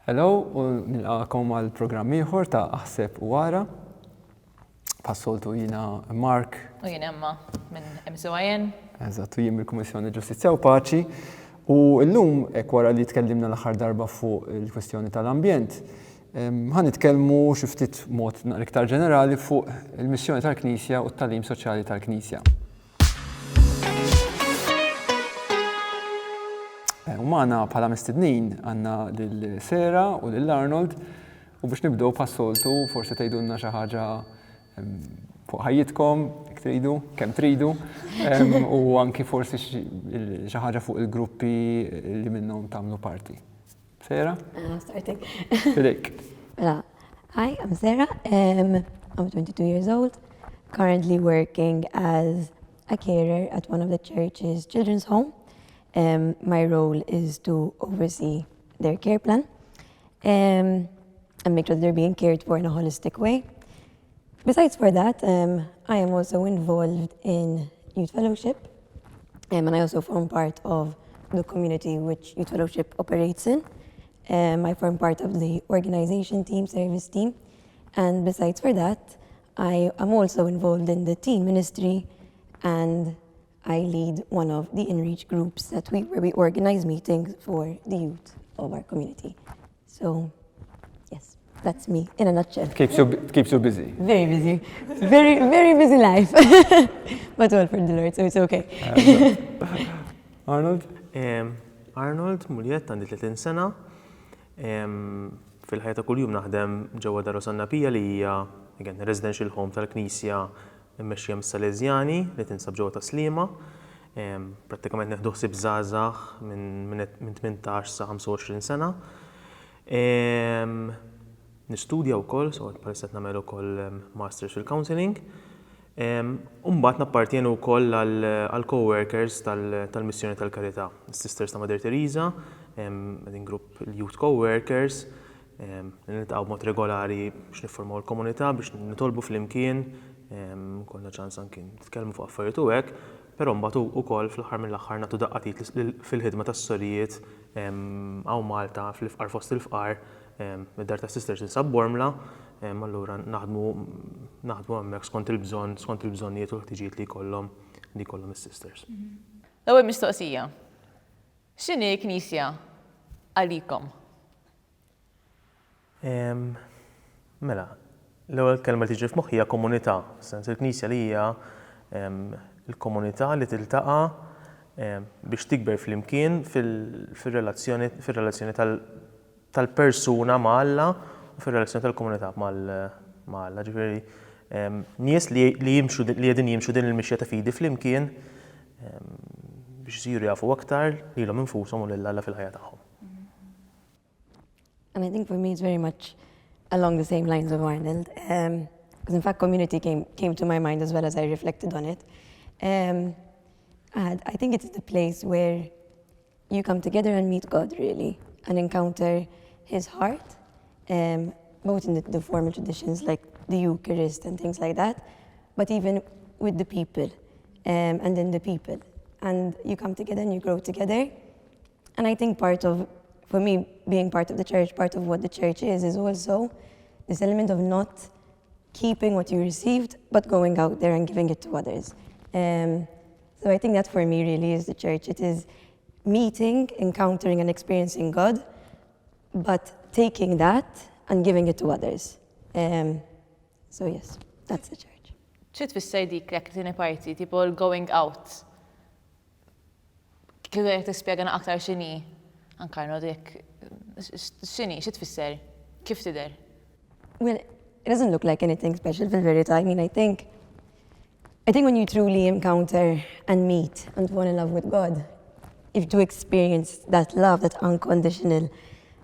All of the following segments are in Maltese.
Hello, u nilqakom għal programm ieħor ta' Aħseb u Wara. Passoltu jina Mark. U jien Emma minn MCYN. Eżattu jien mill-Kummissjoni Ġustizzja u Paċi. U llum hekk wara li tkellimna l-aħħar darba fuq il-kwestjoni tal-ambjent, ħan nitkellmu xi ftit mod iktar ġenerali fuq il-missjoni tal-Knisja u t-tagħlim soċjali tal-Knisja. U magħna bħala mistednin għandna lil Sera u lil Arnold u biex nibdew passoltu forsi tgħidulna xi ħaġa fuq ħajjitkom jekk tridu, kemm tridu, u anki forsi xi ħaġa fuq il-gruppi li minnhom tagħmlu parti. Sera? Starting. Fidik. Hi, I'm Sera. I'm 22 years old, currently working as a carer at one of the church's children's home. My role is to oversee their care plan and make sure that they're being cared for in a holistic way. Besides for that, I am also involved in Youth Fellowship, and I also form part of the community which Youth Fellowship operates in. I form part of the organization team, service team, and besides for that, I am also involved in the teen ministry, and I lead one of the in-reach groups where we organize meetings for the youth of our community. So, yes, that's me in a nutshell. Keeps you busy. Very busy. Very busy life. But all for the Lord, so it's okay. Arnold? Arnold, muljet, għandi 30 sena. Fil-ħajja ta' kuljum naħdem ġewwa Dar Osannapija li hija residential home tal-Knisja immexxija mis-Salezjani li tinsab ġewwa ta' Sliema. Prattikament neħdu ħsieb żgħażagħ minn 18 sa 25 sena. Nistudja wkoll, so bħalissa qed nagħmel ukoll masters fil-counseling. U mbagħad nappartjenu wkoll għal co-workers tal-missjoni tal-Karità, is-Sisters ta' Mother Teresa, qegħdin grupp il-Youth Co-workers, niltaqgħu b'mod regolari biex niffurmaw il-komunità, biex nitolbu flimkien, konna ċans anki nitkellmu fuq affarijiet u hekk, però mbagħad ukoll fl-aħħar mill-aħħar nagħtu daqqatit fil-ħidma tas-sorijiet hawn Malta fl-ifqar fost il-fqar mid-dar ta' Sisters insab Bormla, allura naħdmu hemmhekk skont il-bżonnijiet u l-ħtiġijiet li jkollhom is-Sisters. L-ewwel mistoqsija. X'inhi Knisja għalikom? Mela, l-ewwel kelma li tiġi f'moħħi hija komunità, sens il-Knisja li hija il-komunità li tiltaqa' biex tikber flimkien fir-relazzjoni tal-persuna ma' Alla u fir-relazzjoni tal-komunità ma' Alla. Ġifieri nies li qegħdin jimxu din il-mixja ta' fidi flimkien biex isiru jafu aktar lilhom infushom u lil Alla fil-ħajja tagħhom. And I think for me it's very much along the same lines of Arnold. Because in fact community came to my mind as well as I reflected on it. And I think it's the place where you come together and meet God really and encounter His heart, both in the formal traditions like the Eucharist and things like that, but even with the people and then the people. And you come together and you grow together. And I think for me, being part of the church, part of what the church is also this element of not keeping what you received, but going out there and giving it to others. So I think that for me really is the church. It is meeting, encountering and experiencing God, but taking that and giving it to others. So yes, that's the church. Xi tfisser dik jekk tieni parti, tipo going out? Kif qed tispjegana aktar x'inhi? Anke Arnold jekk x'inhi, xi tfisser? Kif tidher? Well, it doesn't look like anything special fil-verità. I mean, I think when you truly encounter and meet and fall in love with God, if to experience that love, that unconditional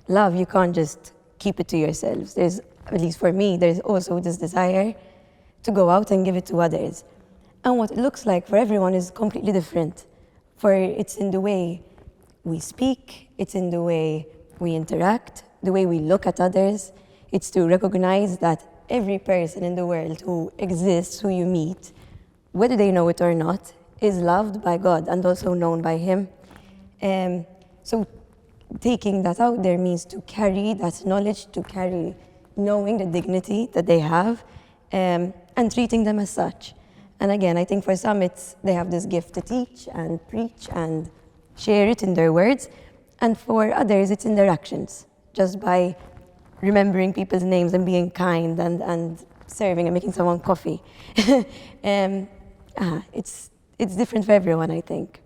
love, you can't just keep it to yourselves. There's, at least for me, there's also this desire to go out and give it to others. And what it looks like for everyone is completely different. For it's in the way we speak, it's in the way we interact, the way we look at others. It's to recognize that every person in the world who exists, who you meet, whether they know it or not, is loved by God and also known by Him. So taking that out there means to carry that knowledge, to carry knowing the dignity that they have, and treating them as such. And again, I think for some they have this gift to teach and preach and share it in their words, and for others it's in their actions, just by remembering people's names and being kind and serving and making someone coffee. It's different for everyone, I think.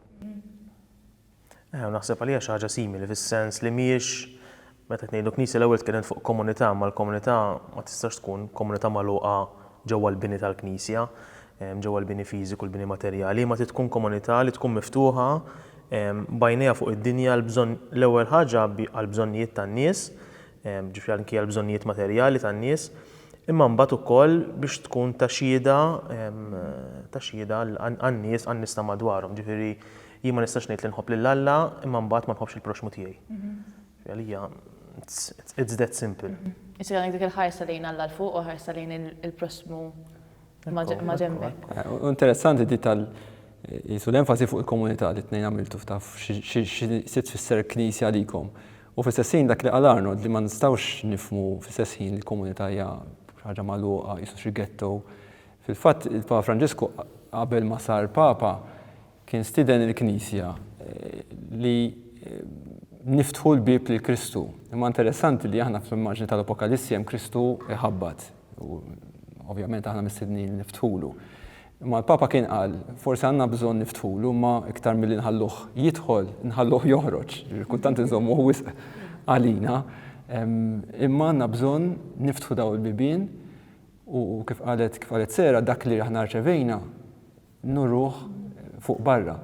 Naħseb għalija xi ħaġa simili fis-sens li mhijiex meta ngħidu knisja l-ewwel tkellimt fuq komunità, ma l-komunità ma tistax tkun komunità magħluqa ġewwa l-bini tal-Knisja, ġewwa l-bini fiżiku, l-bini materjali, ma tkun komunità li tkun miftuħa bajnejha fuq id-dinja l-ewwel ħaġa għall-bżonnijiet tan-nies, ġifieri anke għall-bżonnijiet materjali tan-nies, imma mbagħad ukoll biex tkun taxxieda għan-nies ta' madwarhom. Ġifieri jien ma nistax ngħid li nħobb lil Alla imma mbagħad ma nħobbx il-proxmu tiegħi. Għalija it's that simple. Isir għandek dik il-ħarsa lejn Alla l-fuq u ħarsa lejn il-proxmu ma' ġembek. Interessanti di jisu l-enfasi fuq il-komunità li t-nejn għamiltu taf xi tfisser knisja għalikom. U fis-sessin dak li qal Arnold li ma nistgħux nifhmu fis-sessin li l-komunità hija ħaġa magħluqa jisu xi ghetto. Fil-fatt il-Papa Franġisku qabel ma sar Papa kien stiden il-Knisja li niftħu l-bib li Kristu. Imma interessanti li aħna fl-immaġni tal-Apokalissi hemm Kristu iħabbat. Ovvjament aħna mistednin niftħulu. Imma l-Papa kien qal, forsi għandna bżonn niftħulu, ma iktar milli nħalluh jidħol, nħalluh joħroġ. Kultant inżommu wisq għalina. Imma għandna bżonn niftħu daw il-bibien u kif qalet Sera dak li aħna rċevejna nurruh fuq barra.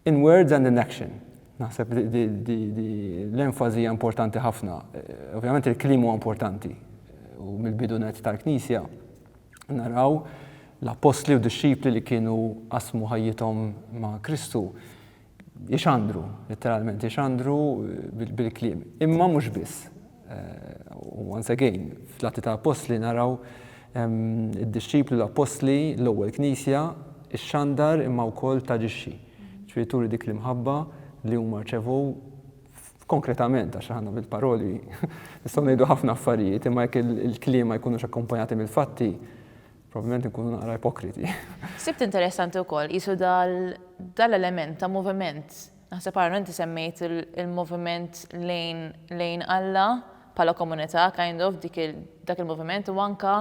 In words and in action. Naħseb l-enfasi importanti ħafna. Ovvjament il-klim huwa importanti. U mill-bidunet tal-Knisja naraw l-apostli u disċipli li kienu qasmu ħajjithom ma' Kristu jixandru, letteralment jixandru bil-klim. Imma mhux biss. Once again, fl-atti tal-apostli naraw id-disċipli l-apostli l-ewwel Knisja ix-xandar imma wkoll taġixxi. Ġifieri turi dik l-imħabba li huma rċevu konkretament għax aħna bil-paroli nistgħu ngħidu ħafna affarijiet imma jekk il-kliem ma jkunux akkumpanjati mill-fatti, probabbilment inkunu naqra ipokriti. Sibt interessanti wkoll qisu dal-element ta' moviment. Naħseb Arnold semmejt il-moviment lejn Alla bħala komunità, kind of dak il-moviment u anka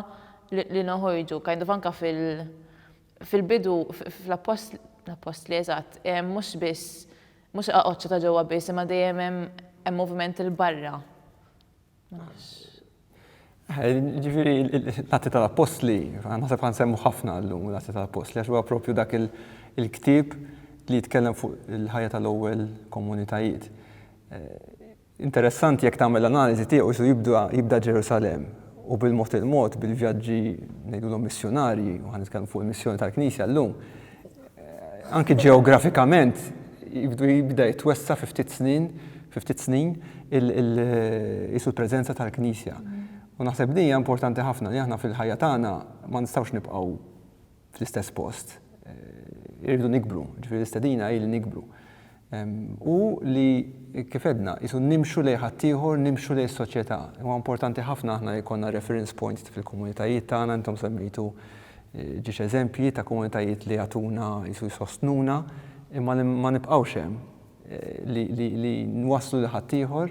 li noħorġu, kind of anka fil-bidu, fl-apostli eżatt, mhux biss, mhux aqgħodxa ta' ġewwa biss, imma dejjem hemm moviment il-barra. Ġifieri l-atti tal-apostli, naħseb ħansemmu ħafna llum l-atti tal-apostli, għax huwa proprju dak il-ktieb li jitkellem fuq il-ħajja tal-ewwel komunitajiet. Interessanti jekk tagħmel l-analiżi tiegħu jibda Ġerusalemm u bil-mod il-mod bil-vjaġġi ngħidulhom missjonarji u ħanitkellmu fuq il-missjoni tal-Knisja llum. Anke ġeografikament jibda jitwessa fi ftit snin il-isu l-preżenza tal-Knisja. U naħseb din hija importanti ħafna li aħna fil-ħajja tagħna ma nistgħux nibqgħu fl-istess post. Irridu nikbru, ġifieri l-istedina hi li nikbru. U li kif edna, isu nimxu lejn ħaddieħor, nimxu lejn is-soċjetà. Huwa importanti ħafna aħna jkollna reference points fil-komunitajiet tagħna, intom semmejtu ġiex eżempji ta' komunitajiet li jagħtuna isu jsostnuna, imma ma nibqgħux hemm li nwasslu li ħaddieħor.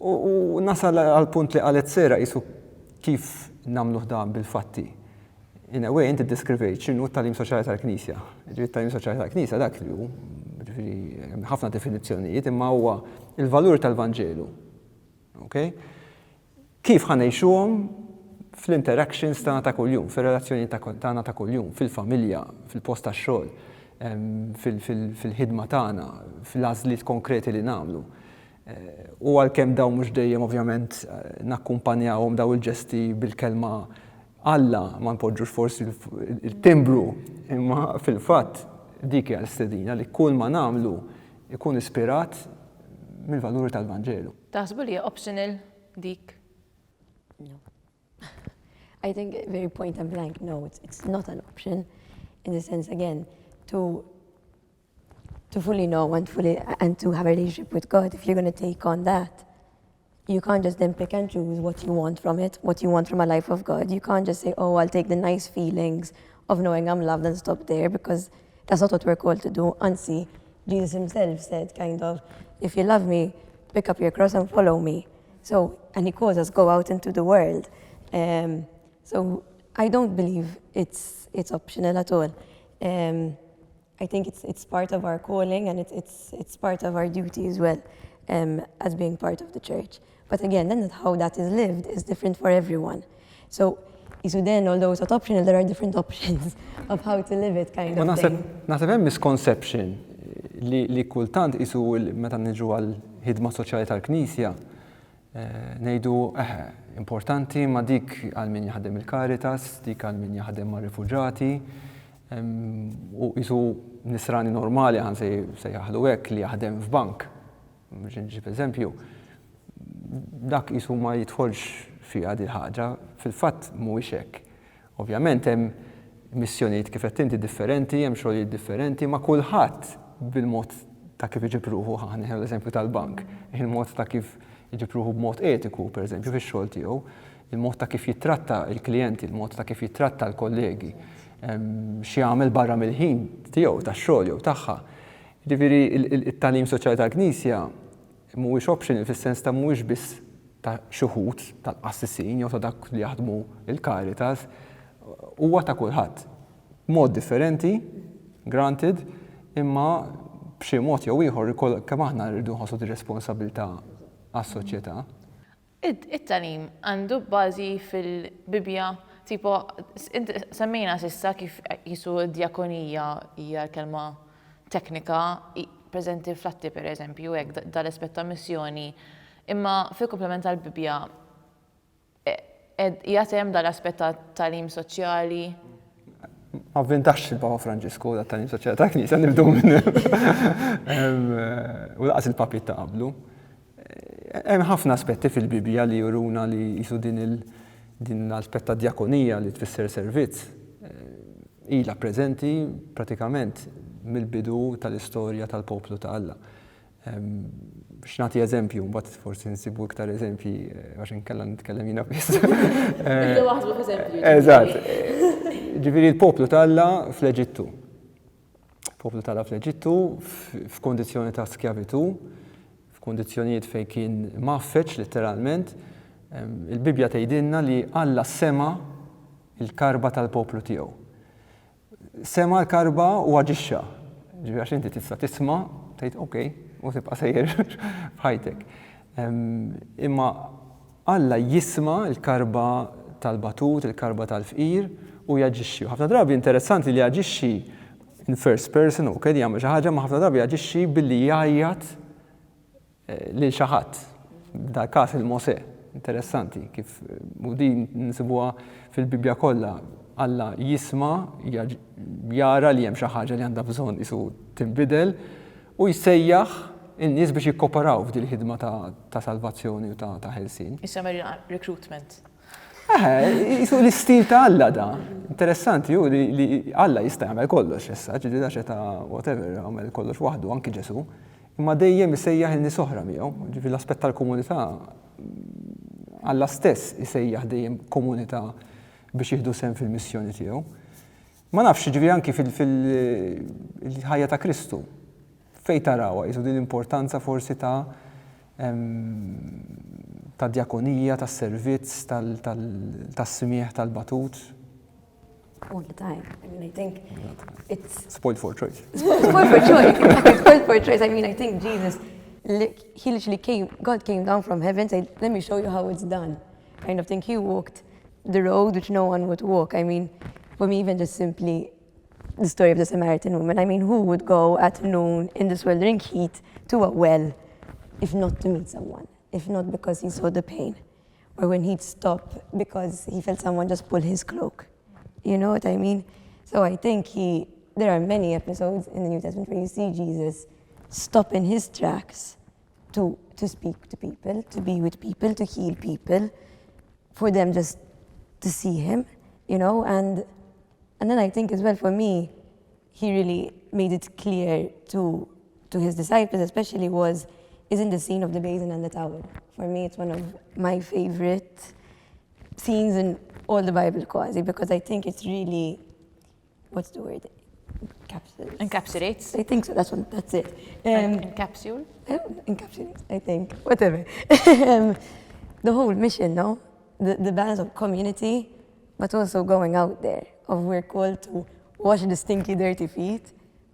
U nasal għal punt li qalet Sera isu kif nagħmluh dan bil-fatti. In a way, inti deskrivejt x'inhu t-tagħlim soċjali tal-Knisja. It-tagħlim soċjali tal-Knisja dak li hu, ġifieri ħafna definizzjonijiet, imma huwa il-valur tal-Vanġelu. Okay? Kif ħanejxuhom fl-interactions tagħna ta' kuljum, fir-relazzjoni tagħna ta' kuljum, fil-familja, fil-post tax-xogħol, fil-ħidma tagħna, fil-għażliet konkreti li nagħmlu. U għalkemm dawn mhux dejjem ovvjament nakkumpanjawhom daw il-ġesti bil-kelma Alla ma npoġġux forsi il-timbru, imma fil-fatt dik hija l-istedina li kull ma nagħmlu ikun ispirat mill-valuri tal-Vanġelu. Taħsbu li hija optional dik? No. I think very point and blank, no, it's not an option in the sense, again, to to fully know and to have a relationship with God, if you're going to take on that, you can't just then pick and choose what you want from it, what you want from a life of God. You can't just say, oh, I'll take the nice feelings of knowing I'm loved and stop there, because that's not what we're called to do. And see, Jesus himself said kind of, if you love me, pick up your cross and follow me. So, and he calls us, go out into the world. So I don't believe it's optional at all. I think it's part of our calling, and it's part of our duty as well, as being part of the church. But again, then how that is lived is different for everyone. So then, although it's not optional, there are different options of how to live it kind of thing. Naħseb hemm misconception li kultant isu meta niġu għal ħidma soċjali tal-Knisja ngħidu importanti ma dik għal min jaħdem il-Caritas, dik għal min jaħdem ma' rifuġati, u isu nisrani normali għan se jaħlu hekk li jaħdem f'bank. Ġib eżempju, dak isu ma jidħolx fiha di ħaġa, fil-fatt mhuwiex hekk. Ovvjament hemm missjonijiet kif qed inti differenti, hemm xogħlijiet differenti, ma kulħadd bil-mod ta' kif iġib ruħu ħanieħu l-eżempju tal-bank, il-mod ta' kif iġib ruħu b'mod etiku, pereżempju fix-xogħol tiegħu, il-mod ta' kif jitratta l-klijenti, il-mod ta' kif jitratta l-kollegi, xi jagħmel barra mill-ħin tiegħu tax-xogħol jew tagħha. Jiġifieri it-tagħlim soċjali tal-Knisja mhuwiex optional fis-sens ta' mhuwiex biss ta' xi wħud tal-qassisin jew ta' dak li jaħdmu il-Caritas, huwa ta' kulħadd. Mod differenti, granted, imma b'xi mod jew ieħor kemm aħna rridu nħossu d-responsabilità għas-soċjetà. It-tagħlim għandu bażi fil-Bibja, tipo semmejna s'issa kif jisu d-djakonija hija kelma teknika preżenti fl-atti pereżempju hekk dal-aspett ta' missjoni, imma fil-komplement tal-Bibja jagħtem dal-aspett ta' tagħlim soċjali. Ma avventax il-Papa Franġisku da' tagħlim soċjali ta' Knisja nibdew minn u laqas il-papi ta' qablu. Hemm ħafna aspetti fil-Bibja li juruna li jisu din l-aspett ta' djakonija li tfisser servizz ilha preżenti pratikament mill-bidu tal-istorja tal-poplu ta' Alla. X'nagħti eżempju, mbagħad forsi nsibu iktar eżempji għax inkella nitkellem jiena biss. Ibdew waħdu f'eżempju. Eżatt. Ġifieri l-poplu ta' Alla fl-Eġittu. Poplu ta' Alla fl-Eġittu f'kondizzjoni ta' skjavitu, f'kondizzjonijiet fejn kien maffeċ letteralment. Il-Bibja tgħidilna li Alla sema il-karba tal-poplu tiegħu. Sema l-karba u aġixxa. Ġifieri għax inti tista' tisma' tgħid okej, u tibqa' sejjer f'ħajtek. Imma Alla jisma' l-karba tal-batut, il-karba tal-fqir u jaġixxi. Ħafna drabi interessanti li jaġixxi in first person u kien jagħmel xi ħaġa, ma ħafna drabi jaġixxi billi jgħajjat lil xi ħadd. Dal-każ il-Mosè. Interessanti kif u din nsibuha fil-Bibja kollha. Alla jisma' jara li hemm xi ħaġa li għandha bżonn isu tinbidel u jsejjaħ in-nies biex jikkoperaw f'din il-ħidma ta' salvazzjoni u ta' ħelsien. Issemma recruitment. Isu l-istil ta' Alla da. Interessanti hu li Alla jista' jagħmel kollox issa, ġieli da ta' whatever għamel kollox waħdu anki Ġesu, imma dejjem isejjaħ in-nies oħra miegħu, ġifieri l-aspett tal-komunità Alla stess isejjaħ dejjem komunità biex jieħdu sehem fil-missjoni tiegħu. Ma nafx ġifieri anki fil-ħajja ta' Kristu. Fejn tarawha jisu din l-importanza forsi ta' djakonija, tas-servizz, tas-smieħ tal-batut. All the time. I mean, I think it's Spoiled for choice. spoiled for choice. Exactly, spoiled for choice. I mean, I think Jesus, he literally God came down from heaven and said, let me show you how it's done. Kind of thing. He walked the road which no one would walk. I mean, for me, even just simply the story of the Samaritan woman. I mean, who would go at noon in the sweltering heat to a well if not to meet someone, if not because he saw the pain, or when he'd stop because he felt someone just pull his cloak. You know what I mean? So I think there are many episodes in the New Testament where you see Jesus stop in his tracks to speak to people, to be with people, to heal people, for them just to see him, you know, and then I think as well for me, he really made it clear to to his disciples especially is in the scene of the basin and the towel. For me, it's one of my favorite scenes in all the Bible quasi, because I think it's really, what's the word? Encapsulates. I think so, that's it. Encapsule? Encapsulates, I think, whatever. The whole mission, no? The balance of community, but also going out there, of we're called to wash the stinky, dirty feet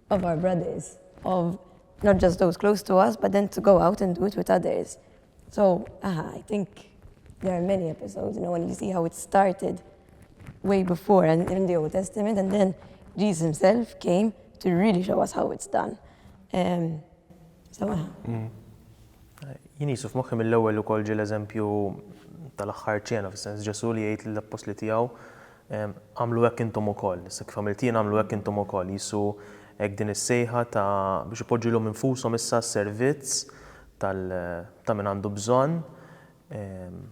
of our brothers, of not just those close to us, but then to go out and do it with others. So I think there are many episodes, when you see how it started way before and in the Old Testament, and then Jesus himself came to really show us how it's done. Jien Jisuf moħħi mill-ewwel ukoll ġie l-eżempju tal-aħħar ċena, fis-sens Ġesu li jgħid lill-apostli tiegħu għamlu hekk intom ukoll. Issa kif għamilt jien għamlu hekk intom ukoll. Jisu hekk din is-sejħa ta' biex ipoġġilhom infushom issa s-servizz ta' min għandu bżonn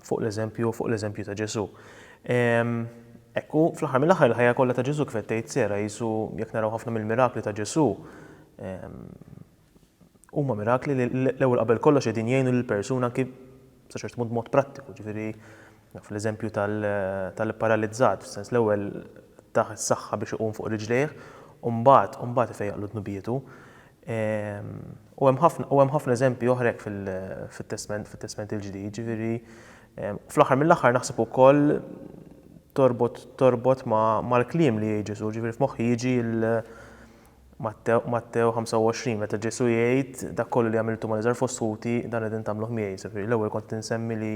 fuq l-eżempju ta' Ġesu. Ekku fl-aħħar mill-aħħar il-ħajja kollha ta' Ġesu kif qed tgħid Sera, Jisu jekk naraw ħafna mill-mirakli ta' Ġesu huma mirakli li l-ewwel qabel kollox qegħdin jgħinu lill-persuna anki sa ċert mod prattiku, ġifieri fl-eżempju tal-paralizzat, f'sens l-ewwel taħ is-saħħa biex iqum fuq rijlejh, u mbagħad ifejjaqlu tnubietu. U hemm ħafna eżempji oħra fit-Testament il-ġdid, ġifieri fl-aħħar mill-aħħar naħseb ukoll torbot mal-kliem li jgħid Ġesu, ġifieri f'moħħi jiġi Matteo 25, meta Ġesu jgħid dak kollu li għamiltu mal-iżgħar fossuti dan qegħdin tagħmluh miegħi. L-ewwel kont insemmi li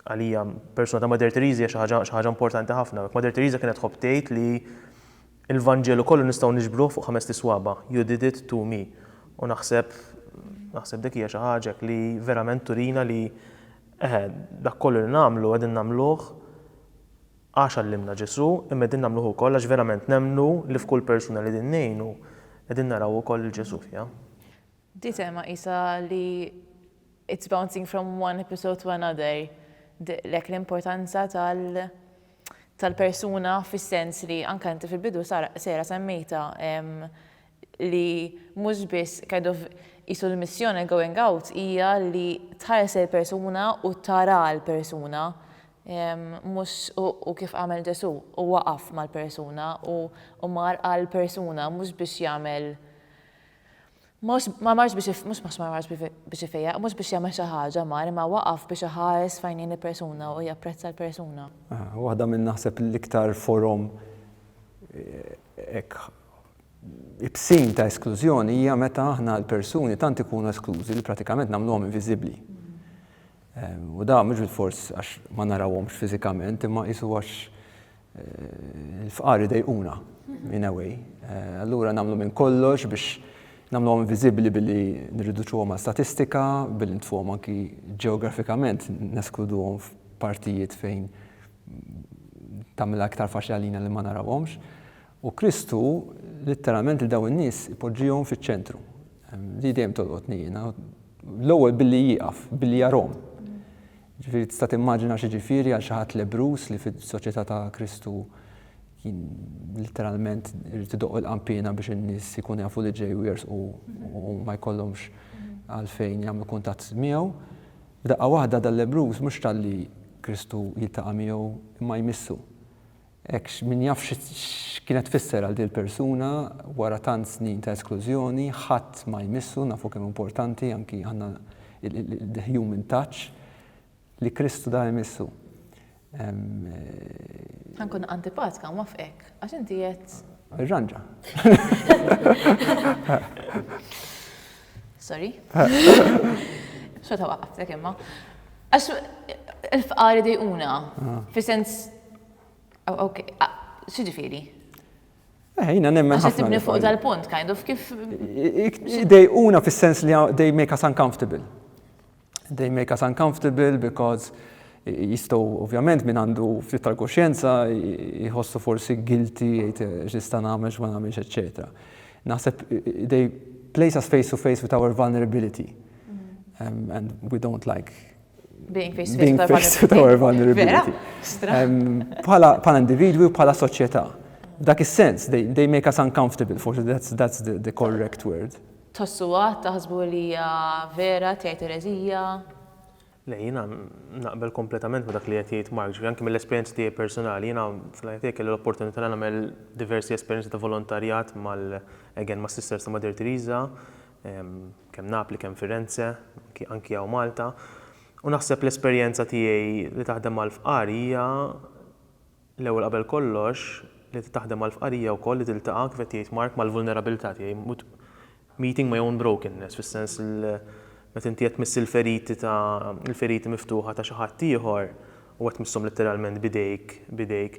għalija persuna ta' Mother Teresa xi ħaġa importanti ħafna. Mother Teresa kienet tħobb tgħid li l-Vanġelu kollu nistgħu niġbruh fuq 5 tiswaba. You did it to me. U naħseb dik hija xi ħaġa li verament turina li dak kollu li nagħmlu qegħdin nagħmluh għax għallimna Ġesu, imma qegħdin nagħmluh ukoll għax verament nemmnu li f'kull persuna li qegħdin ngħinu qegħdin naraw ukoll il-Ġesu fiha. Di tema isa li it's bouncing from one episode to another. Lek l-importanza tal-persuna fis-sens li anke inti fil-bidu Sera semmejta li mhux biss kind of isu l-missjoni going out hija li tħares il-persuna u tara l-persuna. U kif għamel Ġesu, u waqaf mal-persuna u mar għal-persuna, mux biex jagħmel ma marx biex ifejja, mux biex jagħmel xi ħaġa ma waqaf biex iħares fajnejn il-persuna u japprezza l-persuna. Waħda minn naħseb l-iktar forum ibsin ta' esklużjoni hija meta aħna l-persuni tant ikunu esklużi li pratikament nagħmluhom inviżibbli. U da mhux bil-fors għax ma narawhomx fiżikament, imma qisu għax il-fqar idejquna in a way. Allura nagħmlu minn kollox biex nagħmluhom viżibbli billi nirriduċuhom ma' statistika, billi ntfuhom anki ġeografikament neskluduhom f'partijiet fejn tagħmilha aktar faċli għalina li ma narawhomx. U Kristu litteralment il dawn in-nies ipoġġihom fiċ-ċentru. Li dejjem tolqotni jiena. L-ewwel billi jieqaf, billi jarhom. Ġifieri tista' timmaġina xi ġifieri għal xi ħadd lebrus li fis-soċjetà ta' Kristu kien litteralment irid idoqq il-qampina biex in-nies ikunu jafu li ġej u jersqu u ma jkollhomx għalfejn jagħmlu kuntatt miegħu. B'daqqa waħda dal-lebrus mhux talli Kristu jiltaqa' miegħu imma jmissu. Hekk min jaf x'kienet tfisser għal din il-persuna wara tant snin ta' esklużjoni, ħadd ma jmissu, nafu kemm importanti anki għandna the human touch li Kristu da jmissu. Ħankun antipatika ma f'hekk, għax inti qed. Irranġa. Sorry. Xorta waqaftek imma. Għax il-fqar idejquna, fis-sens okay, x'ġifieri? Jina nemmen ħafna. Għax tibni fuq dal-punt, kind of, kif. Idejquna fis-sens li they make us uncomfortable. They make us uncomfortable because jistgħu ovvjament min għandu ftit tal-kuxjenza jħossu forsi guilty jgħid x'nista' nagħmel x'ma nagħmilx eċċetera. Naħseb they place us face to face with our vulnerability. And we don't like being face with our vulnerability. Bħala individwi u bħala soċjetà. Dak is-sens, they make us uncomfortable, forsi that's the correct word. tossuha, taħsbu li hija vera, tgħid ereżija. Le, jiena naqbel kompletament ma dak li qed jgħid Mark, ġifieri anke mill-esperjenza tiegħi personali, jiena fl-ħajja kelli l-opportunità li nagħmel diversi esperjenzi ta' volontarjat mas-Sisters ta' Mother Teresa, kemm Napli, kemm Firenze, anki hawn Malta. U naħseb l-esperjenza tiegħi li taħdem mal-fqar hija l-ewwel qabel kollox li taħdem mal-fqar hija wkoll li tiltaqa' kif qed jgħid Mark mal-vulnerabilità tiegħi, meeting my own brokenness, fis-sens meta inti qed tmiss il-feriti miftuħa ta' xi ħadd ieħor u qed tmisshom letteralment bidejk.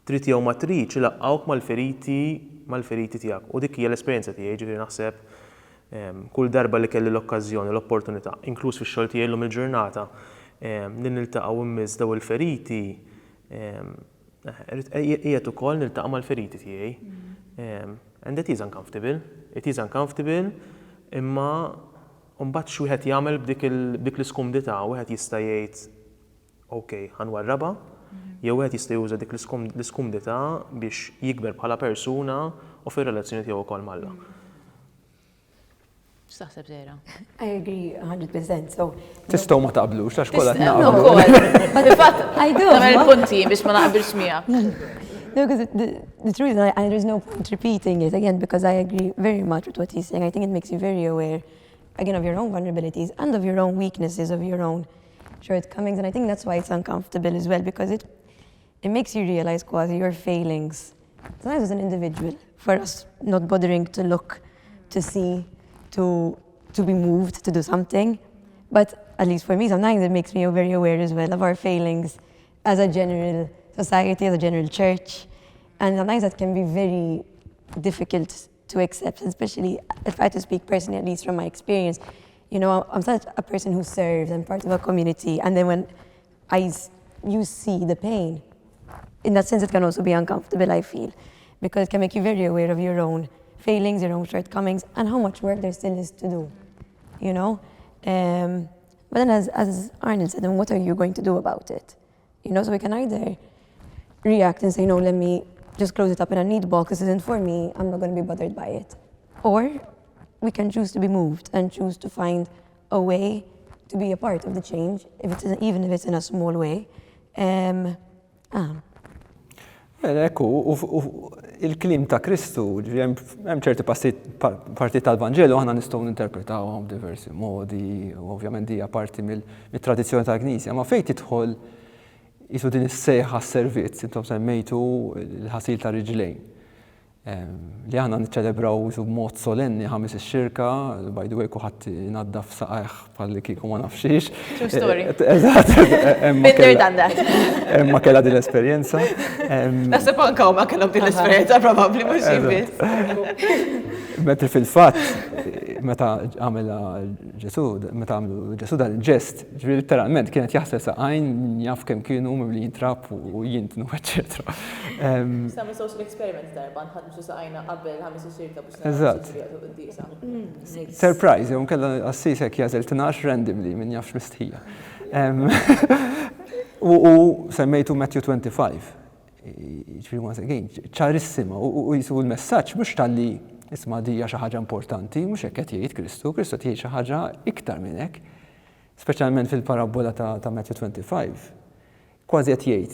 Trid jew ma tridx ilaqqgħuk mal-feriti tiegħek. U dik hija l-esperjenza tiegħi, ġifieri naħseb kull darba li kelli l-okkażjoni, l-opportunità, inkluż fix-xogħol tiegħi llum il-ġurnata, li niltaqgħu immiss daw il-feriti, qiegħed ukoll niltaqa' mal-feriti tiegħi. And it is uncomfortable, imma mbagħad x'wieħed jagħmel b'dik l-iskumdità, wieħed jista' jgħid okej, ħanwarrabha, jew wieħed jista' juża dik l-iskumdità biex jikber bħala persuna u fir-relazzjoni tiegħu wkoll malla. X'taħseb Zehra? I agree 100%. So Tistgħu ma taqblux għax kollha No, naqblu. I do. Nagħmel punti biex ma naqbilx miegħek. No, because the truth is, and there's no point repeating it again, because I agree very much with what he's saying. I think it makes you very aware, again, of your own vulnerabilities and of your own weaknesses, of your own shortcomings. And I think that's why it's uncomfortable as well, because it makes you realize quasi your failings. Sometimes as an individual, for us not bothering to look, to see, to be moved, to do something. But at least for me, sometimes it makes me very aware as well of our failings as a general society, as a general church. And sometimes that can be very difficult to accept, especially if I had to speak personally, at least from my experience. You know, I'm such a person who serves, I'm part of a community, and then when you see the pain, in that sense it can also be uncomfortable, I feel, because it can make you very aware of your own failings, your own shortcomings, and how much work there still is to do, you know? But then as Arnold said, then what are you going to do about it? You know, so we can either react and say, no, let me just close it up in a neat box, this isn't for me, I'm not going to be bothered by it. Or we can choose to be moved and choose to find a way to be a part of the change, even if it's in a small way. Ekku, il-klim ta' Kristu, hemm ċerti parti tal-Vanġelu aħna nistgħu ninterpretawhom diversi modi, u ovvjament hija parti mill-tradizzjoni tal-Knisja, ma fejn tidħol jisu din is-sejħa s-servizz, intom semmejtu l-ħasil ta' riġlejn. Li aħna niċċelebraw jisu b'mod solenni ħames ix-xirka, by the way kuħadd inaddaf saqajh bħalli kieku ma nafxiex. True story. Eżatt. Been there, done that. Ma kellha din l-esperjenza. Naħseb anke ma kellhom din l-esperjenza probabbli mhux biss. Metri fil-fatt, meta għamela Ġesu, meta għamlu Ġesu dan il-ġest, ġifieri literalment kienet jaħseb saqajn jaf kemm kienu mimli jintrab u jintnu, eċċetera. Stammi social experiment darba, nħadmu xi saqajna qabel ħames ix-xirka biex Eżatt. Surprise, jew nkella assisek jażel 12 randomly min jafx mistħija. U semmejtu Matthew 25. Ġifieri once again, ċarissima u jisu l-messaġġ mhux tal-li isma' dija xi ħaġa importanti, mhux hekk qed jgħid Kristu qed jgħid xi ħaġa iktar minn hekk, speċjalment fil-parabola ta' Matthew 25. Kważi qed jgħid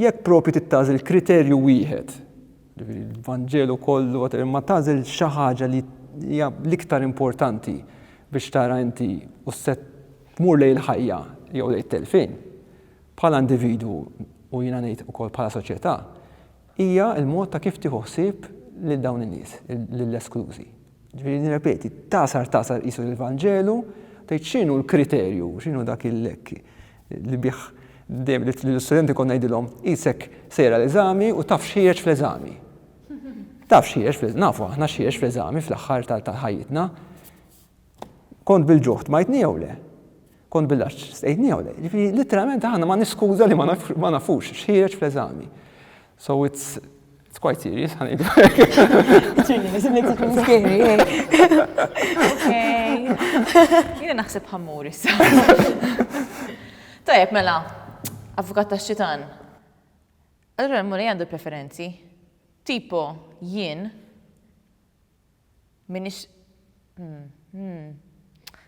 jekk propju tittażel kriterju wieħed, il-Vanġelu kollu ma tażel xi ħaġa li hija l-iktar importanti biex tara inti u se tmur lejn il-ħajja jew lejn telfin bħala individwu u jiena ngħid ukoll bħala soċjetà, hija l-mod ta' kif tieħu ħsieb lil dawn in-nies, lill-esklużi. Ġifieri nirrepeti, tasar qisu l-Vanġelu, tgħid x'inhu l-kriterju, x'inhu dak il-lekk li bih dejjem l-istudenti konna ngħidilhom qisek sejra l-eżami u taf x'ħieġ fl-eżami. Taf x'ħieġ nafu aħna x'ħieġ fl-eżami fl-aħħar tal-ħajjitna. Kont bil-ġuħd majtni jew le? Kont bil-għax stejtni jew le? Ġifieri literalment aħna ma niskuża li ma nafux x'ħieġ fl-eżami. So it's quite serious, honey. It's really nice, it makes it feel scary, Okay. Jiena naħseb ħammur issa. Tajjeb, mela, avukat tax-xitan. Allura l-Murray għandu preferenzi. Tipo, jien Minix.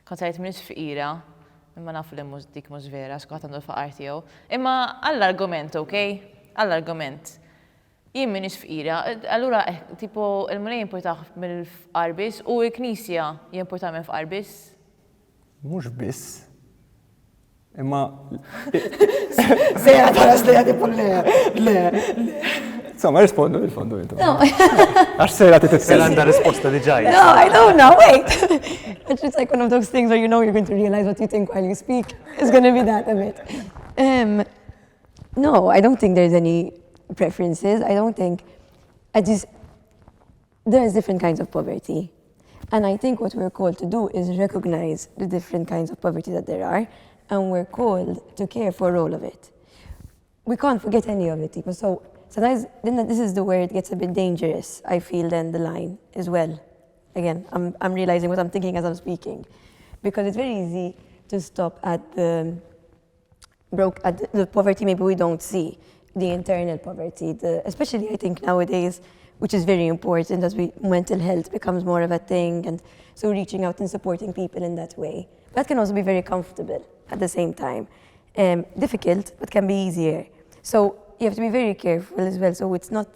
Kontajt minix fqira, imma nafu li dik mhux vera, xkont għandu l-faqar tiegħu. Imma għall-argument, okej? Għall-argument. Jien minix fqira, allura tipo il-mulej jimportaħ mill-fqar biss u l-Knisja jimportaħ mill-fqar biss. Mhux biss. Imma Sejra taras li għadi le. insomma rispondu intom. Għax sejra Sel għandha risposta li ġaj. No, I don't know, wait. It's just like one of those things where you know you're going to realize what you think while you speak. It's going to be that a bit. No, I don't think there's any preferences. I don't think, there's different kinds of poverty. And I think what we're called to do is recognize the different kinds of poverty that there are, and we're called to care for all of it. We can't forget any of it. So sometimes this is the where it gets a bit dangerous, I feel, then the line as well. Again, I'm realizing what I'm thinking as I'm speaking. Because it's very easy to stop at the poverty maybe we don't see, the internal poverty, especially I think nowadays, which is very important as mental health becomes more of a thing, and so reaching out and supporting people in that way. That can also be very comfortable at the same time. Difficult, but can be easier. So you have to be very careful as well. So it's not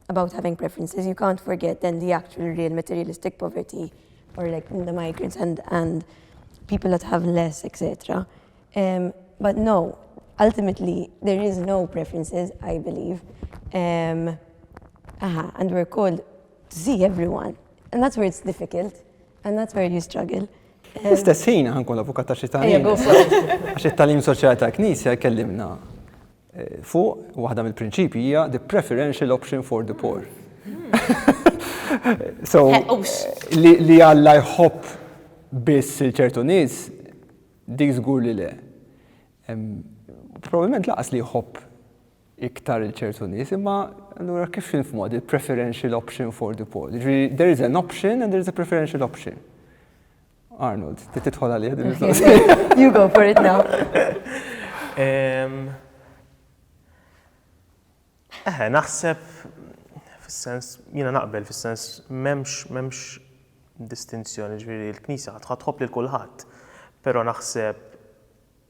about having preferences. You can't forget then the actual real materialistic poverty, or like the migrants and people that have less, etc. But no, ultimately, there is no preferences, I believe. And we're called to see everyone. And that's where it's difficult. And that's where you struggle. Istess ħin ħankun avukat ta' xittanin. Għax it-talim soċjali ta' Knisja kellimna fuq waħda mill-prinċipji hija the preferential option for the poor. So li Alla jħobb biss il-ċertu nies dik żgur li le. Probabbilment laqas li jħobb iktar il-ċertu nies, imma allura kif infhmu il preferential option for the poor? There is an option and there is a preferential option. Arnold, titħol għalih. You go for it now. Naħseb fis-sens, jiena naqbel fis-sens m'hemmx distinzjoni, ġifieri l-Knisja tħobb lil kulħadd, però naħseb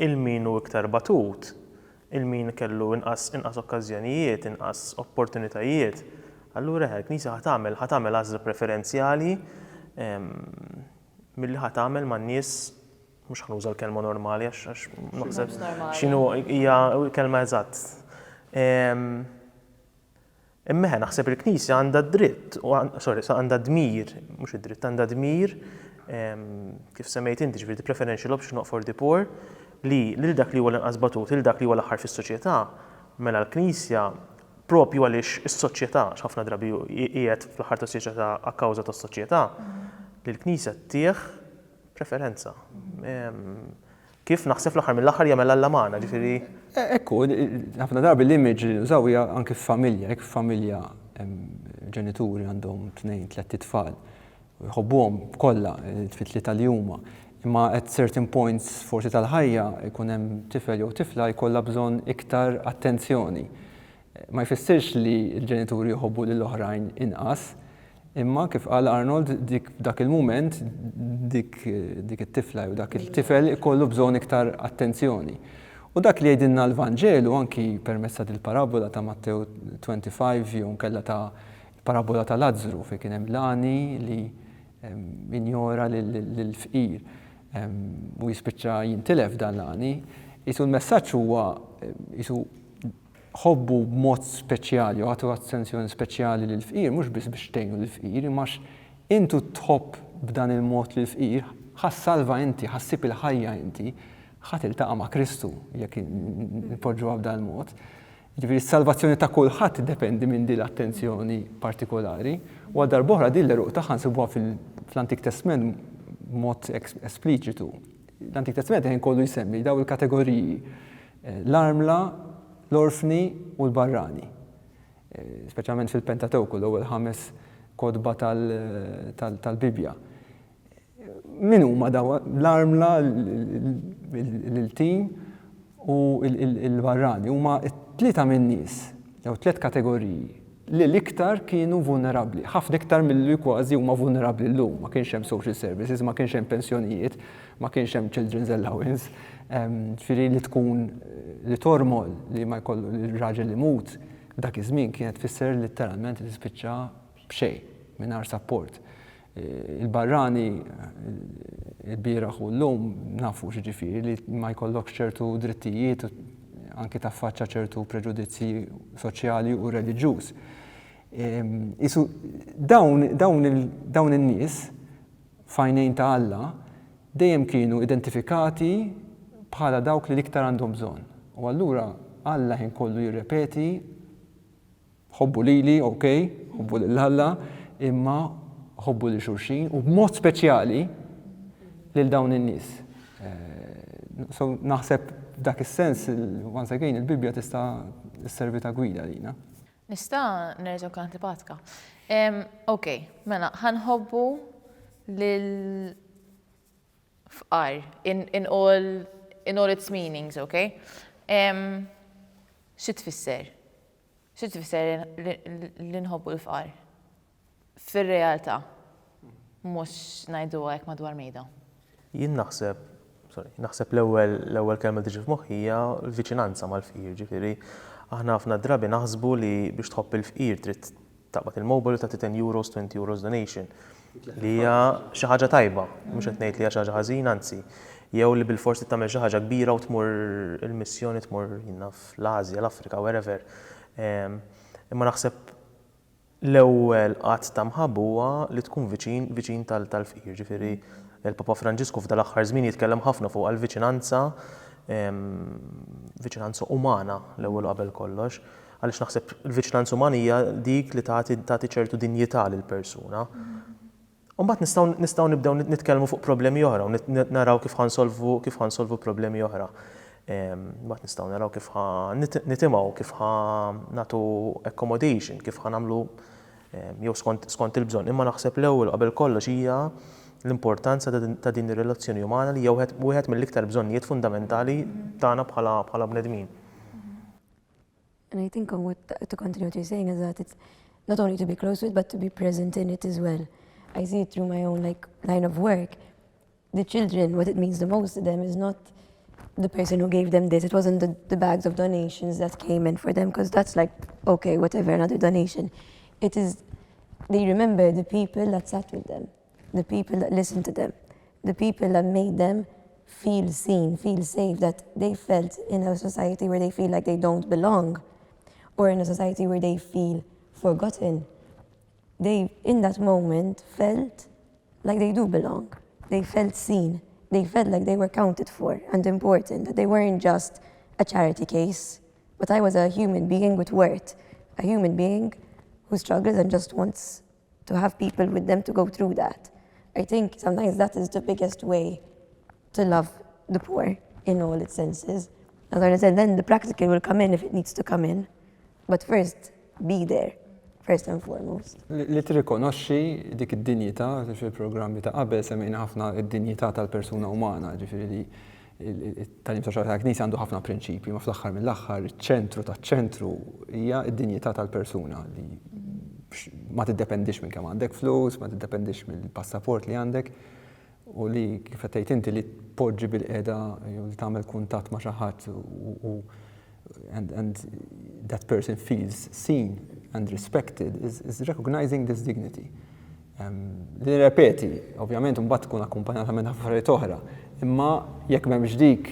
il-min hu iktar batut, il-min kellu inqas okkażjonijiet, inqas opportunitajiet, allura l-Knisja ħatamel għażla preferenzjali milli ħatamel man-nies mhux ħanuża l-kelma normali għax naħseb x'inhu hija kelma eżatt. Imma naħseb il-Knisja għandha dritt, għandha dmir, mhux id-dritt, għandha dmir kif semmejt inti ġifieri preferential option for the poor li lil dak li huwa l-inqas batut, lil dak li huwa l-aħħar fis-soċjetà, mela l-Knisja propju għaliex is-soċjetà x'ħafna drabi qiegħed fl-aħħar tas-soċjetà akkawża tas-soċjetà li l-Knisja tieħ preferenza. Kif naħseb fl-aħħar mill-aħħar jagħmel Alla magħna, ġifieri. Ekku, ħafna darbi l-image li nużaw hija anke f'familja, jekk f'familja ġenituri għandhom 2-3 tfal, jħobbuhom kollha t-tlieta li huma. Imma at certain points forsi tal-ħajja jkun hemm tifel jew tifla jkollha bżonn iktar attenzjoni. Ma jfissirx li l-ġenituri jħobbu lill-oħrajn inqas, imma kif qal Arnold dak il-mument dik it-tifla u dak il-tifel ikollu bżonn iktar attenzjoni. U dak li jgħidilna l-Vanġelu anki permezz il-parabola ta' Mattew 25 jew nkella ta' parabola ta' Lazzru fejn kien hemm lani li injora lill-fqir u jispiċċa jintilef dan lani. Isu l-messaġġ huwa isu ħobbu b'mod speċjali u għatu attenzjoni speċjali lill-fqir, mhux biss biex tgħinu lill-fqir, imma intu tħobb b'dan il-mod lill-fqir, ħassalva inti, ħassib il-ħajja inti, ħadd iltaqa' ma' Kristu jekk nipoġġuha b'dan il-mod. Ġifieri s-salvazzjoni ta' kulħadd iddependi minn din l-attenzjoni partikolari, u għal darb'oħra din l-eruq tagħha nsibuha fl-Antik Testament b'mod espliċitu. L-Antik Testament kollu jsemmi daw il-kategoriji l-armla, l-orfni u l-barrani. Speċjalment fil-Pentatewku, l-ewwel 5 kodba tal-Bibja. Min huma daw l-armla, l-tim u l-barrani huma t-tlieta min-nies, jew 3 kategoriji li l-iktar kienu vulnerabbli. Ħafna iktar mill-li kważi huma vulnerabbli llum. Ma kienx hemm social services, ma kienx hemm pensjonijiet, ma kienx hemm children's allowance. Ġifieri li tkun li tormol li ma jkollu l-raġel li mut dak iż-żmien kienet tfisser litteralment li tispiċċa b'xejn mingħajr support. Il-barrani il-bieraħ u llum nafu x'ġifieri li ma jkollokx ċertu drittijiet anke taffaċċa ċertu preġudizzi soċjali u reliġjuż. Isu dawn in-nies f'għajnejn ta' Alla dejjem kienu identifikati bħala dawk li l-iktar għandhom bżonn. U allura Alla ħin kollu jirrepeti ħobbu lili, okej, ħobbu lil Alla, imma ħobbu li xulxin u b'mod speċjali lil dawn in-nies. So naħseb dak is-sens once again il-Bibja tista' sservi ta' gwida lina. Nista' nerġgħu kien antipatika. Okej, mela ħanħobbu lil fqar in all its meanings, okay? Xi tfisser? Xi tfisser li nħobbu l-fqar? Fir-realtà, mhux ngħidu hekk madwar mejda. Jien naħseb l-ewwel kelma tiġi f'moħħi hija l-viċinanza mal-fqir, ġifieri aħna ħafna drabi naħsbu li biex tħobb il-fqir trid taqbad il-mobile ta' 10 euros, 20 euros donation. Li hija xi ħaġa tajba, mhux qed ngħid li hija xi ħaġa ħażin, anzi, jew li bil-forsi tagħmel xi ħaġa kbira u tmur il-missjoni tmur fl-Asja, l-Afrika, wherever. Imma naħseb l-ewwel qatt ta' mħabba huwa li tkun viċin tal-fqir, ġifieri il-Papa Franġisku f'dal-aħħar żmien jitkellem ħafna fuq għall-viċinanza, viċinanza umana l-ewwel qabel kollox, għaliex naħseb il-viċinanza umana hija dik li tagħti ċertu dinjità lill-persuna. U mbagħad nistgħu nibdew nitkellmu fuq problemi oħra u naraw kif ħansolvu problemi oħra. Mbagħad nistgħu naraw kif nitimgħu, kif nagħtu accommodation, kif nagħmlu jew skont il-bżonn. Imma naħseb l-ewwel qabel kollox hija l-importanza ta' din ir-relazzjoni umana li jew wieħed mill-iktar bżonnijiet fundamentali tagħna bħala bnedmin. And I think on what to continue what you're saying is that it's not only to be close with, but to be present in it as well. I see it through my own line of work. The children, what it means the most to them is not the person who gave them this. It wasn't the bags of donations that came in for them, because that's like, okay, whatever, another donation. It is, they remember the people that sat with them, the people that listened to them, the people that made them feel seen, feel safe, that they felt in a society where they feel like they don't belong, or in a society where they feel forgotten. They, in that moment, felt like they do belong. They felt seen. They felt like they were counted for and important, that they weren't just a charity case, but I was a human being with worth, a human being who struggles and just wants to have people with them to go through that. I think sometimes that is the biggest way to love the poor in all its senses. As I said, then the practical will come in if it needs to come in, but first, be there. First and foremost. Li tirrikonoxxi dik id-dinjità fil-programmi ta' qabel semmejna ħafna id-dinjità tal-persuna umana, ġifieri li it-tagħlim soċjali tal-Knisja għandu ħafna prinċipji, ma fl-aħħar mill-aħħar iċ-ċentru taċ-ċentru hija d-dinjità tal-persuna li ma tiddependix minn kemm għandek flus, ma tiddependix mill-passaport li għandek u li kif qed tgħid inti li tpoġġi bil-qiegħda jew li tagħmel kuntatt ma' xi ħadd and that person feels seen and respected is recognizing this dignity. Li repeti, ovvjament mbagħad tkun akkumpanjata minn affarijiet oħra, imma jekk m'hemmx dik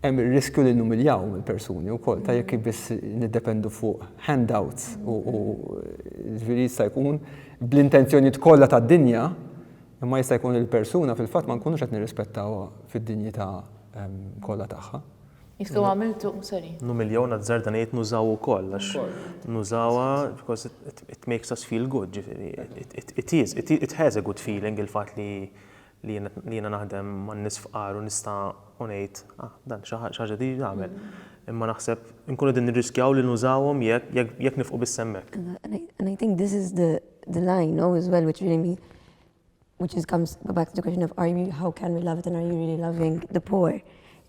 hemm ir-riskju li numiljaw mill-persuni wkoll ta' jekk biss niddependu fuq handouts u ġifieri jista' jkun bl-intenzjonijiet kollha tad-dinja, imma jista' jkun il-persuna fil-fatt ma nkunux qed nirrispettawha fid-dinjità kollha tagħha. Jistgħu għamiltu, sorry. Miljona żardanijiet nużaw ukoll għax nużawha because it makes us feel good, ġifieri. It has a good feeling il-fatt li jiena naħdem man-nies fqar u nista' ngħid dan xi ħaġa di nagħmel. Imma naħseb inkunu din nirriskjaw li nużawhom jekk nifqu biss hemmhekk. And I think this is the line as well, which comes back to the question of how can we love it and are you really loving the poor?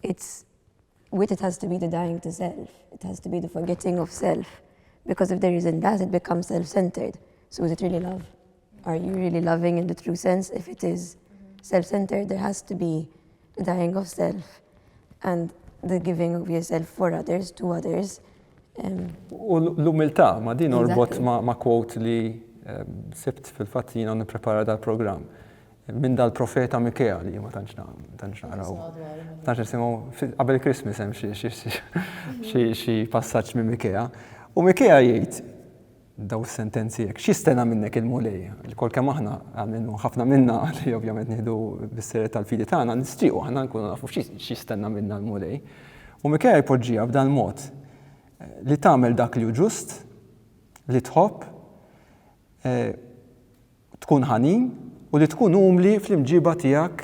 It has to be the dying to self. It has to be the forgetting of self. Because if there isn't that, it becomes self-centered. So is it really love? Are you really loving in the true sense? If it is self-centered, there has to be the dying of self and the giving of yourself for others, to others. U l-umiltà, ma din orbot Exactly. ma' quote li sibt fil-fatt jina nipprepara dal-programm. Minn dal-profeta Mikea li ma tantx naqraw. Tantx nisimgħu qabel Christmas hemm xi passaġġ minn Mikea. U Mikea jgħid daw is-sentenzi hekk, x'jistenna minnek il-mulej. Il-kol kemm aħna għamlu ħafna minna li ovvjament nieħdu bis-seret tal-fidi tagħna nistriequ aħna nkunu nafu x'jistenna minna l-mulej. U Mikea jpoġġiha b'dan mod li tagħmel dak li hu ġust, li tħobb, tkun ħanin u li tkun umli fl-imġiba tiegħek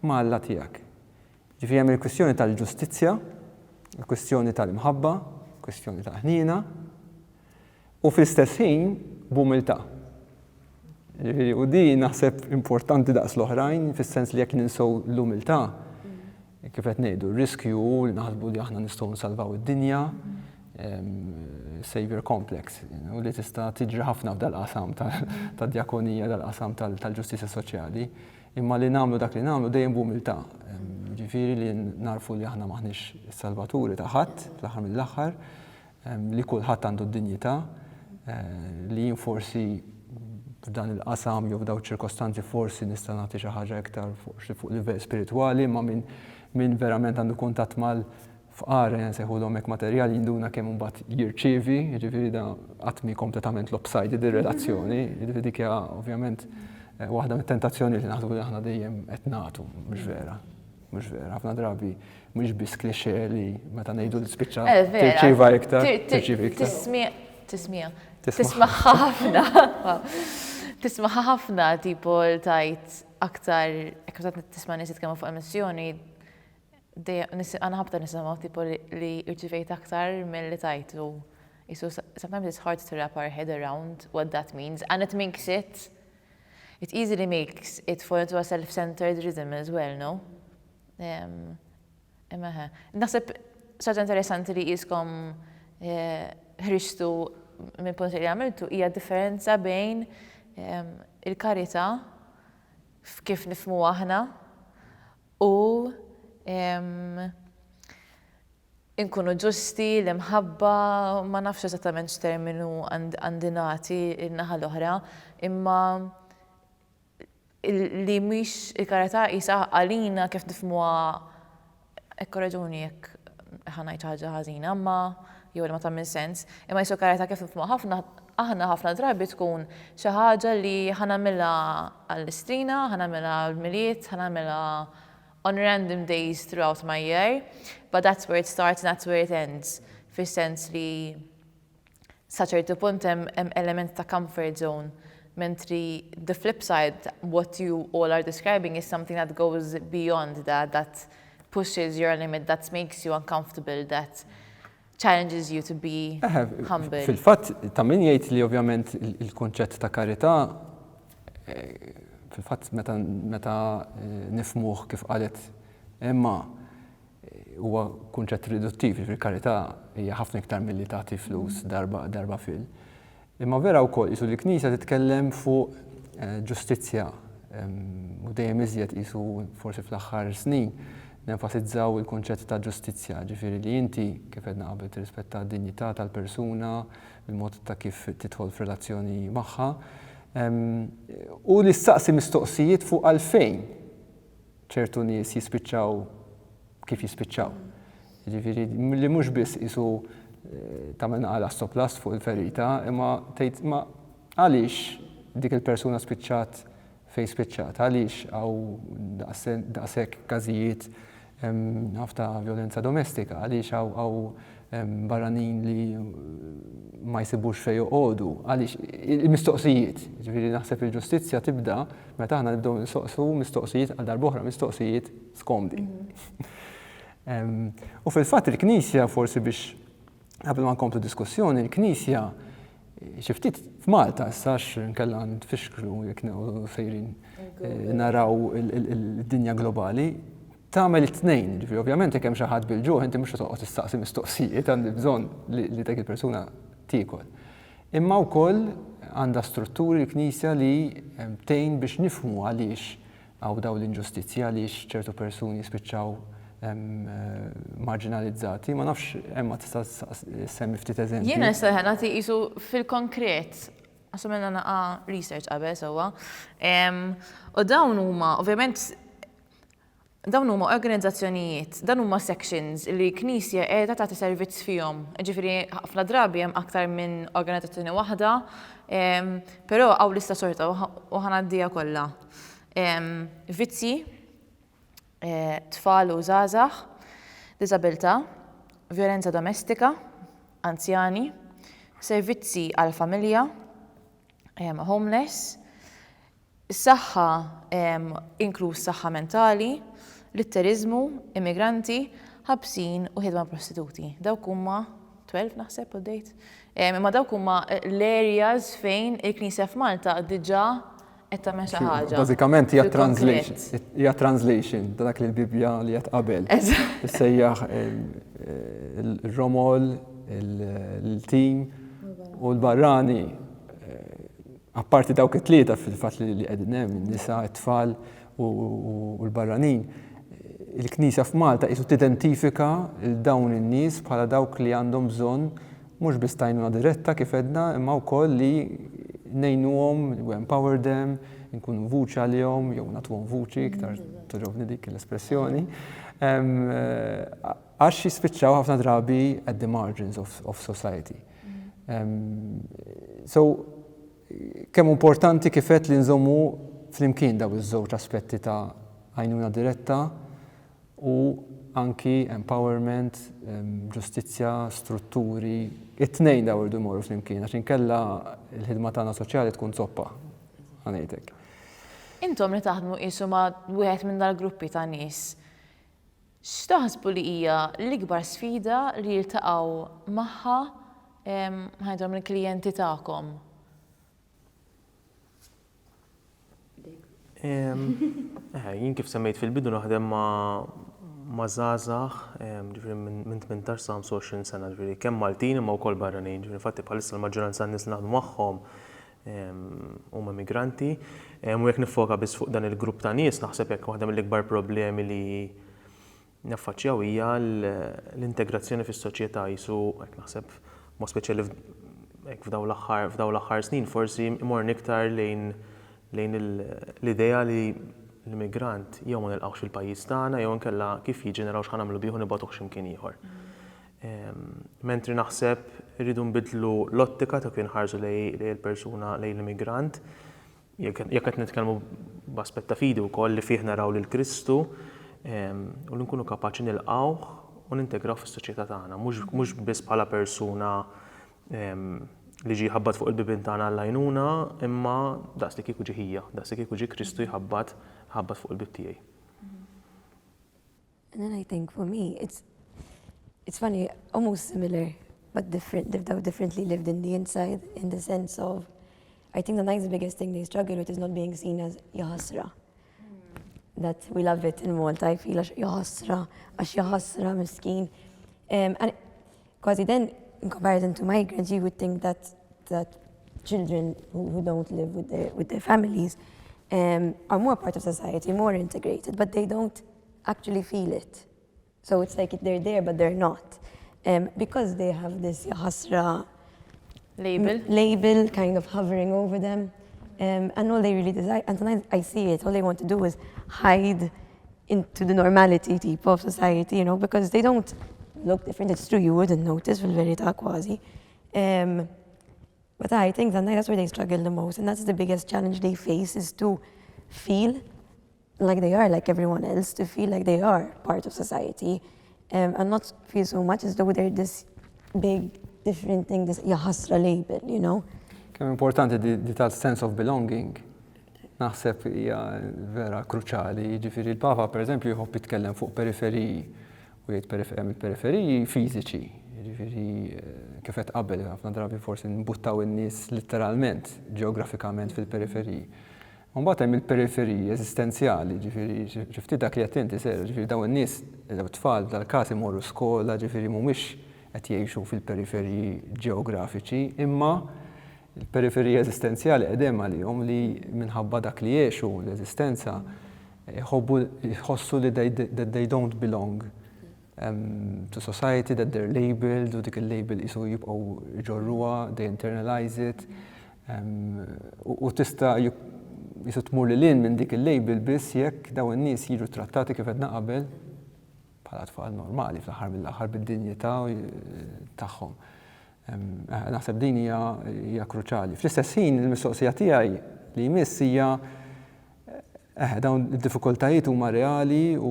ma' Alla tiegħek. Ġifieri hemm il-kwistjoni tal-ġustizzja, il-kwistjoni tal-imħabba, il-kwistjoni tal-ħniena u fl-istess ħin b'umiltà. U di naħseb importanti daqs l-oħrajn fis-sens li jekk ninsew l-umiltà kif qed ngħidu r-riskju li naħsbu li aħna nistgħu nsalvaw id-dinja, savior complex, u li tista' tiġri ħafna f'dal-qasam tad-djakonija, dal-qasam tal-ġustizzja soċjali, imma li nagħmlu dak li nagħmlu dejjem b'umiltà. Ġifieri li narfu li aħna maħniex is-salvaturi ta' ħadd fl-aħħar mill-aħħar, li kulħadd għandu d-dinjità, li jien forsi f'dan il-qasam jew f'dawk ċirkostanzi forsi nista' nagħti xi ħaġa iktar fuq livell spiritwali, ma min verament għandu kuntatt mal-fqar nsejħulhom hekk materjali jinduna kemm imbagħad jirċievi, jiġifieri da qatt kompletament lopsided ir-relazzjoni, jiġifieri dik hija ovvjament waħda mit-tentazzjoni li naħsbu li aħna dejjem qed nagħtu, mhux vera. Mhux vera, ħafna drabi mhux biss klixxe li meta ngħidu li spiċċa tirċieva iktar, tirċievi iktar. Tisma' ħafna. Tisma' ħafna tipo tajt aktar, ekk tisma' nies jitkellmu fuq emissjoni, għana ħabta nisimgħu tipo li irċivejt aktar mill-li tajtu. Sometimes it's hard to wrap our head around what that means, and it easily makes it fall into a self-centered rhythm as well, no? Naħseb xaġa interessanti li jiskom ħriġtu minn punt li għamiltu hija differenza bejn il-karità kif nifhmu aħna u inkunu ġusti, l-imħabba, ma nafx eżattament x'terminu għandinati in-naħa l-oħra, imma li mhix il-karità qisha għalina kif nifhmuha hekk raġuni jekk ħanajt ħaġa ħażina, imma jew li ma tagħmel sens, imma jisu karità kif nifhmuha aħna ħafna drabi tkun xi ħaġa li ħanamilha għall-istrina, ħanamilha għall-miliet, ħanamilha on random days throughout my year, but that's where it starts and that's where it ends. Fis-sens li sa ċertu punt hemm element ta' comfort zone, mentri the flip side, what you all are describing is something that goes beyond that pushes your limit, that makes you uncomfortable, that challenges you to be humble. Fil-fatt, ta' min jgħid li ovvjament il-konċett ta' karità fil-fatt meta nifhmuh kif qalet Emma huwa kunċett riduttiv, fil-karità hija ħafna iktar milli tagħti flus darba fil. Imma vera wkoll qisu l-Knisja titkellem fuq ġustizzja u dejjem iżjed qisu forsi fl-aħħar snin nenfasizzaw il-konċett ta' ġustizzja, ġifieri li inti kif qedna qabel tirrispetta d-dinjità tal-persuna, il-mod ta' kif tidħol f'relazzjoni magħha. U li staqsi mistoqsijiet fuq għalfejn ċertu nies jispiċċaw kif jispiċċaw. Ġifieri li mhux biss qisu tagħmel naqala stoplast fuq il-ferita, imma tgħid ma għaliex dik il-persuna spiċċat fejn spiċċat, għaliex hawn daqshekk każijiet ħafna violenza domestika, għaliex hawn barranin li ma jsibux fejn joqogħdu, għaliex il-mistoqsijiet. Ġifieri naħseb il-ġustizzja tibda meta aħna nibdew nistaqsu mistoqsijiet għal darb'oħra mistoqsijiet skomdi. U fil-fatt il-Knisja forsi biex qabel ma nkomplu diskussjoni, il-Knisja xi ftit f'Malta sax nkella nfixklu jekk sejrin naraw id-dinja globali, tagħmel it-tnejn, ġifieri ovvjament jekk hemm xi ħadd bil-ġuħ inti mhux toqgħod tistaqsi mistoqsijiet, għandi bżonn li dik il-persuna tikol. Imma wkoll għandha strutturi l-Knisja li tgħin biex nifhmu għaliex għaw daw l-inġustizzja għaliex ċertu persuni spiċċaw marginalizzati. Ma nafx hemm tista' semmi ftit eżempji. Jiena nista' nagħti qisu fil-konkret, għasumena naqa research qabel sewwa. U dawn huma, ovvjament, dawn huma organizzazzjonijiet, dan huma sections li knisja qiegħda tagħti servizz fihom. Ġifieri ħafna drabi hemm aktar minn organizzazzjoni waħda, però hawn lista sorta u ħanaddija kollha. Vizzi, tfal u żgħażagħ, diżabilità, violenza domestika, anzjani, servizzi għall-familja, homeless, saħħa inkluż saħħa mentali, litterizmu, immigranti, ħabsin u ħidma prostituti. Dawk huma 12 naħseb u dejt. Imma dawk huma l-areas fejn il-Knisja f'Malta diġà qed tagħmel xi ħaġa. Bażikament hija translation ta' dak li l-Bibja li qed qabel. Issejjaħ il-Romol, il-Tim u l-Barrani. Apparti dawk it-tlieta fil-fatt li qegħdin hemm, in-nisa, it-tfal u l-barranin. Il-Knisja f'Malta qisu tidentifika l dawn in-nies bħala dawk li għandhom bżonn mhux biss tajnuna diretta kif edna, imma wkoll li ngħinuhom, we empower them, nkunu vuċi għalihom, jew nagħtuhom vuċi, iktar toġobni dik l-espressjoni. Għax jispiċċaw ħafna drabi at the margins of society. So, kemm importanti kif qed li nżommu flimkien daw iż-żewġ aspetti ta' għajnuna diretta u anki empowerment, ġustizzja, strutturi, it-tnejn daw irdu jmorru flimkien, għax inkella l-ħidma tagħna soċjali tkun zoppa għanejtek. Intom li taħdmu qisu ma' wieħed minn dal-gruppi ta' nies, x'taħsbu li hija l-ikbar sfida li jiltaqgħu magħha ħajdhom il-klijenti tagħkom? Jien kif semmejt fil-bidu naħdem ma' żgħażagħ ġifieri minn 18 sa 25 sena, ġifieri kemm Maltin imma wkoll barranin, ġifieri infatti bħalissa l-maġġoranza tan-nies li naħdmu magħhom huma migranti. U jekk nifoka biss fuq dan il-grupp ta' nies naħseb jekk waħda mill-ikbar problemi li naffaċċjaw hija l-integrazzjoni fis-soċjetà jisu hekk naħseb mod speċjali f'dawn l-aħħar snin forsi imorru iktar lejn l-idea li l-immigrant jew ma nilqgħux fil-pajjiż tagħna jew inkella kif jiġġeneraw x'ħan nagħmlu bieħu nibgħatuh x'imkien ieħor. Mentri naħseb irridu nbidlu l-ottika ta' kif inħarsu lejn il-persuna lejn l-immigrant, jekk qed nitkellmu b'aspett ta' fidi wkoll li fih naraw lil Kristu u li nkunu kapaċi nilqgħuh u nintegraw fis-soċjetà tagħna, mhux biss bħala persuna li ġi jħabbat fuq il-bibin tagħna għall-għajnuna, imma daqs li kieku ġi hija, daqs li kieku ġi Kristu jħabbat fuq il-bib tiegħi. And then I think for me, it's funny, almost similar, but different. They've differently lived in the inside, in the sense of, I think the next biggest thing they struggle with is not being seen as Yahasra. That we love it in Malta, I feel Yahasra, miskin. And because then, in comparison to migrants, you would think that children who don't live with their families are more part of society, more integrated, but they don't actually feel it. So it's like they're there, but they're not. Because they have this Yahasra label kind of hovering over them. And all they really desire, and sometimes I see it, all they want to do is hide into the normality type of society, you know, because they don't look different. It's true, you wouldn't notice, fil-verità quasi. But I think that's where they struggle the most, and that's the biggest challenge they face, is to feel like they are like everyone else, to feel like they are part of society, and not feel so much as though they're this big, different thing, this Yahasra label, you know? Kemm importanti di tal-sense of belonging. Naħseb hija vera kruċali, ġifieri l-Papa pereżempju jħobb jitkellem fuq periferiji u jgħid periferiji fiżiċi, ġifieri kif qed qabel ħafna drabi forsi nbuttaw in-nies letteralment, ġeografikament fil-periferiji. Mbagħad hemm il-periferiji eżistenzjali, ġifieri xi ftit dak li qed inti sera, ġifieri dawn in-nies daw it-tfal dal-każ imorru skola, ġifieri mhumiex qed jgħixu fil-periferiji ġeografiċi, imma il-periferija eżistenzjali qegħdem għalihom li minħabba dak li jgħixu l-eżistenza jħossu li that they don't belong to society, that they're labeled, u dik il-label jisu jibqgħu ġorruha, they internalize it, u tista' jisu tmur lil minn dik il-label biss jekk dawn in-nies jiġu trattati kif qed qabel bħala tfal normali fl-aħħar mill-aħħar bid-dinjità tagħhom. Naħseb din hija kruċjali. Fl-istess ħin il-mistoqsija tiegħi li jmiss hija dawn id-diffikultajiet huma reali u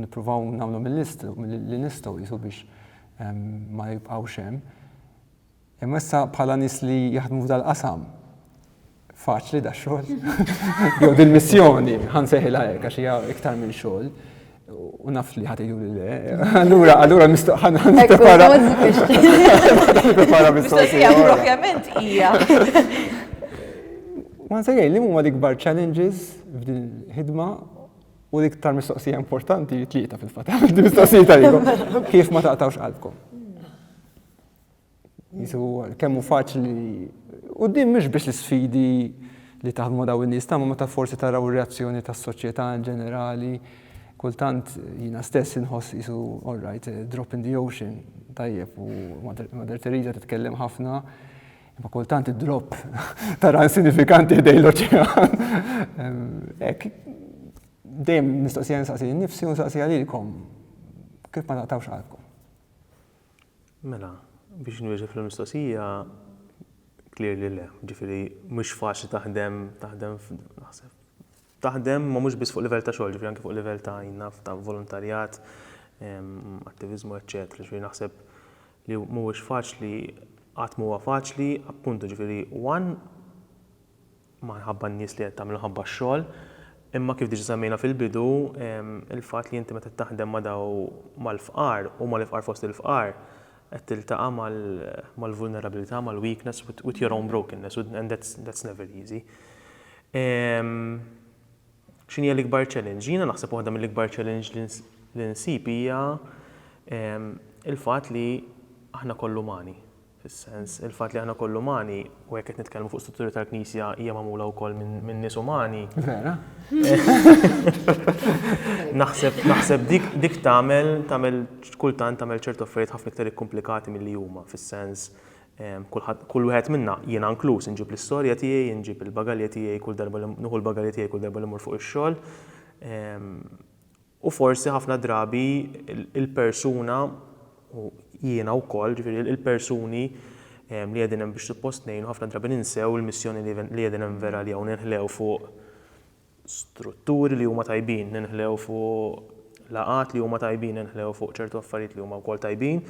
nippruvaw nagħmlu mill-li nistgħu jisu biex ma jibqgħux hemm. Imma issa bħala nies li jaħdmu f'dal-qasam faċli da xogħol. Jew dil-missjoni ħansejħilha hekk għax hija iktar minn xogħol. U naf li ħatejdu li le. Allura nipprepara. Nipprepara Mistoqsija ovvjament hija. Ma nsejjej li huma l-ikbar challenges f'din ħidma u l-iktar mistoqsija importanti tlieta fil-fatt. Mistoqsija tagħkom. Kif ma taqtawx qalbkom? Jisu kemm hu faċli u din mhux biex l-isfidi li taħdmu daw in-nies ma meta forsi taraw ir-reazzjoni tas-soċjetà in ġenerali. Kultant jina stess inħoss jisu, all right, drop in the ocean, tajjeb, u Mother Teresa titkellem ħafna, imma kultant id-drop tara insinifikanti dej l-oċean. Dejjem mistoqsija nsaqsi nnifsi u nsaqsija lilkom, kif ma taqtawx qalbkom? Mela, biex nwieġeb fil-mistoqsija, clearly le, ġifieri mhux faċli taħdem ma mhux biss fuq livell ta' xogħol, ġifieri anke fuq livell ta' jnaf ta' volontarjat, attiviżmu, eċċetera. Ġifieri naħseb li mhuwiex faċli qatt huwa faċli, appuntu ġifieri ma nħabba n-nies li qed tagħmlu ħabba x-xogħol, imma kif diġà semmejna fil-bidu, il-fatt li inti meta taħdem ma' daw mal-fqar u mal-ifqar fost il-fqar qed tiltaqa' mal-vulnerabilità, mal-weakness with your own brokenness, and that's never easy. X'inhi l-ikbar challenge? Jiena naħseb waħda mill-ikbar challenge li nsib hija il-fatt li aħna kollu umani. Fis-sens, il-fatt li aħna kollu umani u jekk qed nitkellmu fuq strutturi tal-Knisja hija magħmula wkoll minn nies umani. Vera? Naħseb dik tagħmel kultant tagħmel ċertu affarijiet ħafna iktar ikkomplikati milli huma, fis-sens kull wieħed minna jiena inkluż inġib l-istorja tiegħi, inġib il-bagalja tiegħi kull darba li nieħu l-bagalja tiegħi kull darba li mmur fuq ix-xogħol. U forsi ħafna drabi il-persuna u jiena wkoll, ġifieri il-persuni li qegħdin hemm biex suppost ngħinu ħafna drabi ninsew il-missjoni li qegħdin hemm vera li hawn ninħlew fuq strutturi li huma tajbin, ninħlew fuq laqat li huma tajbin, ninħlew fuq ċertu affarijiet li huma wkoll tajbin,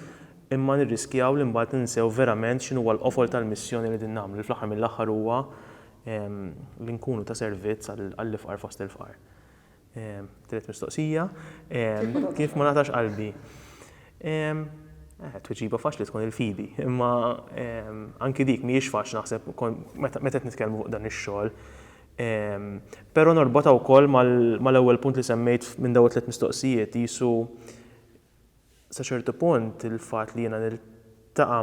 imma nirriskjaw li mbagħad ninsew verament x'inhu huwa l-qofol tal-missjoni li din nagħmlu. Fl-aħħar mill-aħħar huwa li nkunu ta' servizz għall-ifqar fost il-fqar. Tliet mistoqsija, kif ma nagħtax qalbi. Tweġiba faċli tkun il-fidi, imma anki dik mhijiex faċli naħseb meta qed nitkellmu fuq dan ix-xogħol. Però norbota wkoll mal-ewwel punt li semmejt minn dawn tliet mistoqsijiet jisu sa ċertu punt il-fatt li jiena niltaqa'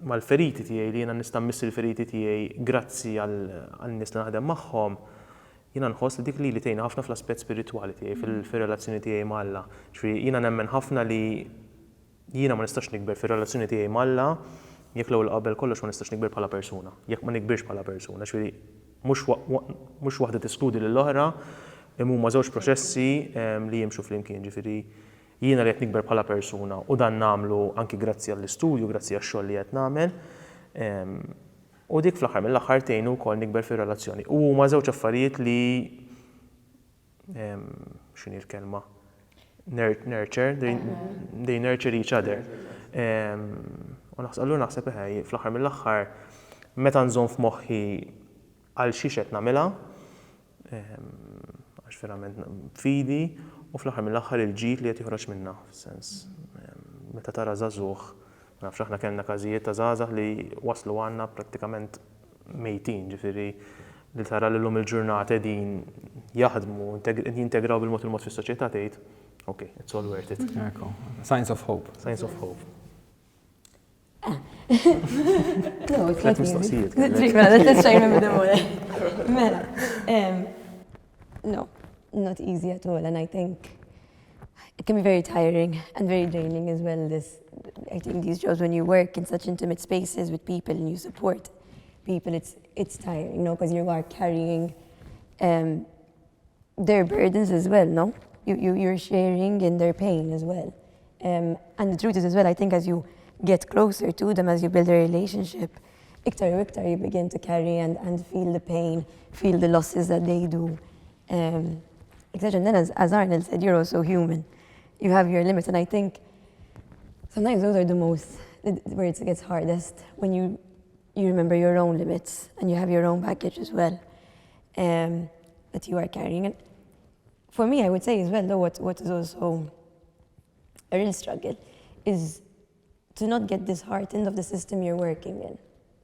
mal-feriti tiegħi li jiena nista' mmissi l-feriti tiegħi grazzi għal-nies li naħdem magħhom, jiena nħoss li dik li tgħinha ħafna fl-aspett spiritwali tiegħi fir-relazzjoni tiegħi mal-Alla. Ġifieri jiena nemmen ħafna li jiena ma nistax nikber fir-relazzjoni tiegħi mal-Alla jekk l-ewwel qabel kollox ma nistax nikber bħala persuna, jekk ma nikbirx bħala persuna. Ġifieri mhux waħda teskludi lill-oħra, imma huma żewġ proċessi li jimxu flimkien. Ġifieri jiena li qed nikber bħala persuna u dan nagħmlu anki grazzi għall-istudju, grazzi għax-xogħol li qed nagħmel. U dik fl-aħħar mill-aħħar tgħinu wkoll nikber fir-relazzjoni. U huma żewġ affarijiet li x'inhi l-kelma? Nurture, they nurture each other. U allura naħseb fl-aħħar mill-aħħar meta nżomm f'moħħi għal xi qed nagħmilha, għax verament fidi, u fl-aħħar mill-aħħar il-ġid li qed joħroġ minnha, f'sens meta tara żagħżugħ, ma nafx aħna kellna każijiet ta' żgħażagħ li waslu għandna prattikament mejtin, ġifieri li tara lilhom il-ġurnata qegħdin jaħdmu, jintegraw bil-mod il-mod fis-soċjetà tgħid, okay, it's all worth it. Ekku, signs of hope. Signs of hope. No, it's Tlet not easy. mistoqsijiet. Let's try and remember them all. Mela, no, not easy at all. And I think it can be very tiring and very draining as well. I think these jobs, when you work in such intimate spaces with people and you support people, it's tiring, because you are carrying their burdens as well, no? You're sharing in their pain as well. And the truth is as well, I think as you get closer to them, as you build a relationship, iktar u iktar you begin to carry and feel the pain, feel the losses that they do. Etc. And then as Arnold said, you're also human. You have your limits. And I think sometimes those are the most, where it gets hardest, when you remember your own limits and you have your own baggage as well that you are carrying. And for me, I would say as well, though, what is also a real struggle is to not get disheartened of the system you're working in.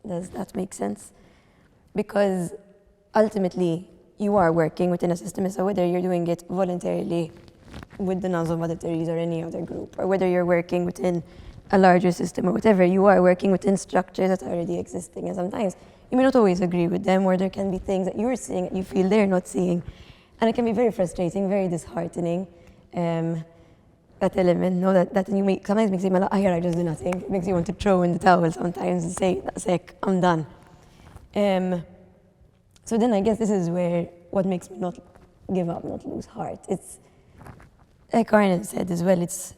Does that make sense? Because ultimately, you are working within a system, so whether you're doing it voluntarily with the Nazm Voluntaries or any other group, or whether you're working within a larger system or whatever, you are working within structures that are already existing. And sometimes you may not always agree with them, or there can be things that you're seeing that you feel they're not seeing. And it can be very frustrating, very disheartening. That element, no, that you make, sometimes makes you like, I just do nothing. It makes you want to throw in the towel sometimes and say, that's it, I'm done. So then I guess this is where, what makes me not give up, not lose heart. It's, like Arnold said as well, it's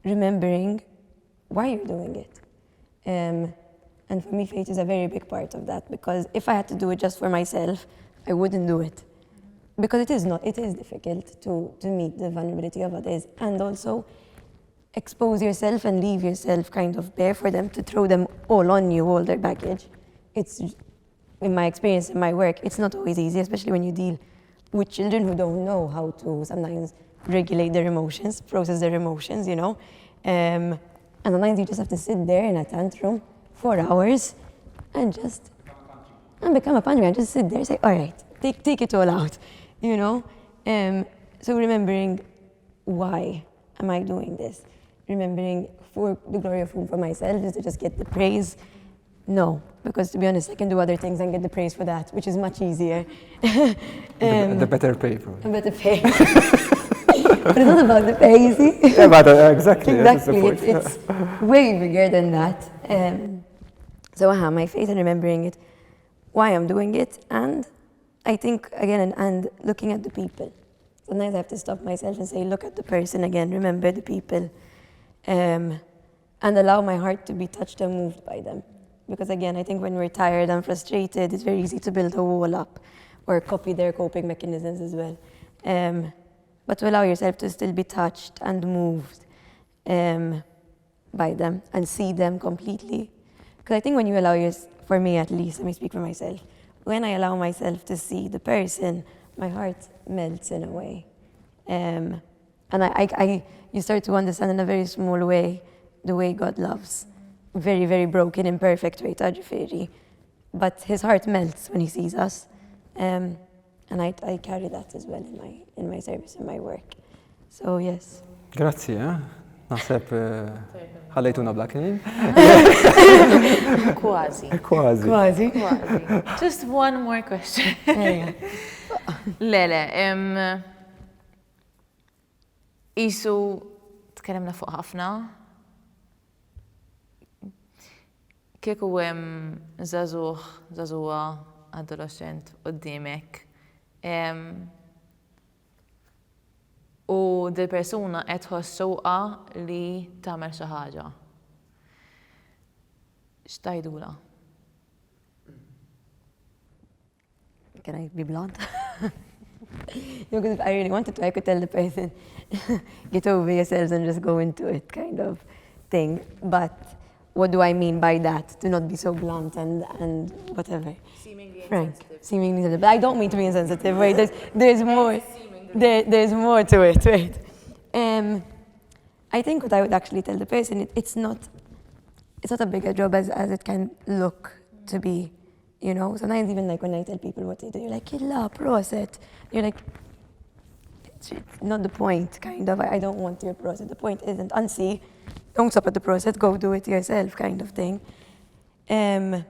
remembering why you're doing it. And for me, faith is a very big part of that, because if I had to do it just for myself, I wouldn't do it. Because it is difficult to meet the vulnerability of others, and also expose yourself and leave yourself kind of bare for them to throw them all on you, all their baggage. It's, in my experience, in my work, it's not always easy, especially when you deal with children who don't know how to sometimes regulate their emotions, process their emotions, And sometimes you just have to sit there in a tantrum for hours and become a punchman and just sit there and say, all right, take it all out. So remembering why am I doing this? Remembering for the glory of whom? For myself, is to just get the praise? No, because to be honest, I can do other things and get the praise for that, which is much easier. The better pay, probably. The better pay. But it's not about the pay, you see? Yeah, but exactly. Exactly, it's way bigger than that. So my faith in remembering it, why I'm doing it, and I think, again, and looking at the people. Sometimes I have to stop myself and say, look at the person again, remember the people, and allow my heart to be touched and moved by them. Because again, I think when we're tired and frustrated, it's very easy to build a wall up or copy their coping mechanisms as well. But to allow yourself to still be touched and moved by them and see them completely. Because I think when you allow for me at least, let me speak for myself, when I allow myself to see the person, my heart melts in a way. And you start to understand in a very small way the way God loves. Very, very broken, imperfect way, tajfiri. But his heart melts when he sees us. And I carry that as well in my service, in my work. So yes. Grazzi, Naħseb ħallejtuna bla kien. Kważi. Kważi. Just one more question. Lele, isu tkellimna fuq ħafna. Kieku hemm żagħżugħa adolescent qudiemek. U di persuna qed ħossuqa li tagħmel xi ħaġa. X'tajdula? Can I be blunt? Because if I really wanted to, I could tell the person, get over yourselves and just go into it, kind of thing. But what do I mean by that? To not be so blunt and whatever. Seemingly insensitive. Seemingly insensitive. But I don't mean to be insensitive. Wait, there's more. There's more to it. Wait. I think what I would actually tell the person, it's not a bigger job as it can look to be. you know? Sometimes even like when I tell people what they do, you're like, Killa, proset. You're like, it's not the point, kind of. I don't want your proset. The point isn't, Ansi, don't stop at the proset, go do it yourself, kind of thing. I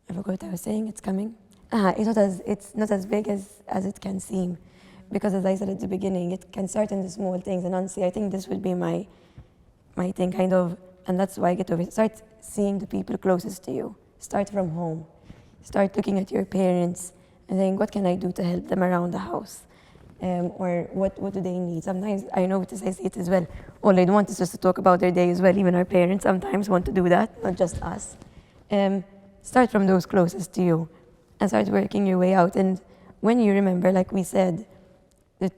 forgot what I was saying, it's coming. It's not as big as it can seem. Because as I said at the beginning, it can start in the small things. And honestly, I think this would be my thing, kind of, and that's why I get over it. Start seeing the people closest to you. Start from home. Start looking at your parents and saying, what can I do to help them around the house? Or what do they need? Sometimes, I know this, I see it as well. All they want is just to talk about their day as well. Even our parents sometimes want to do that, not just us. Start from those closest to you and start working your way out. And when you remember, like we said, that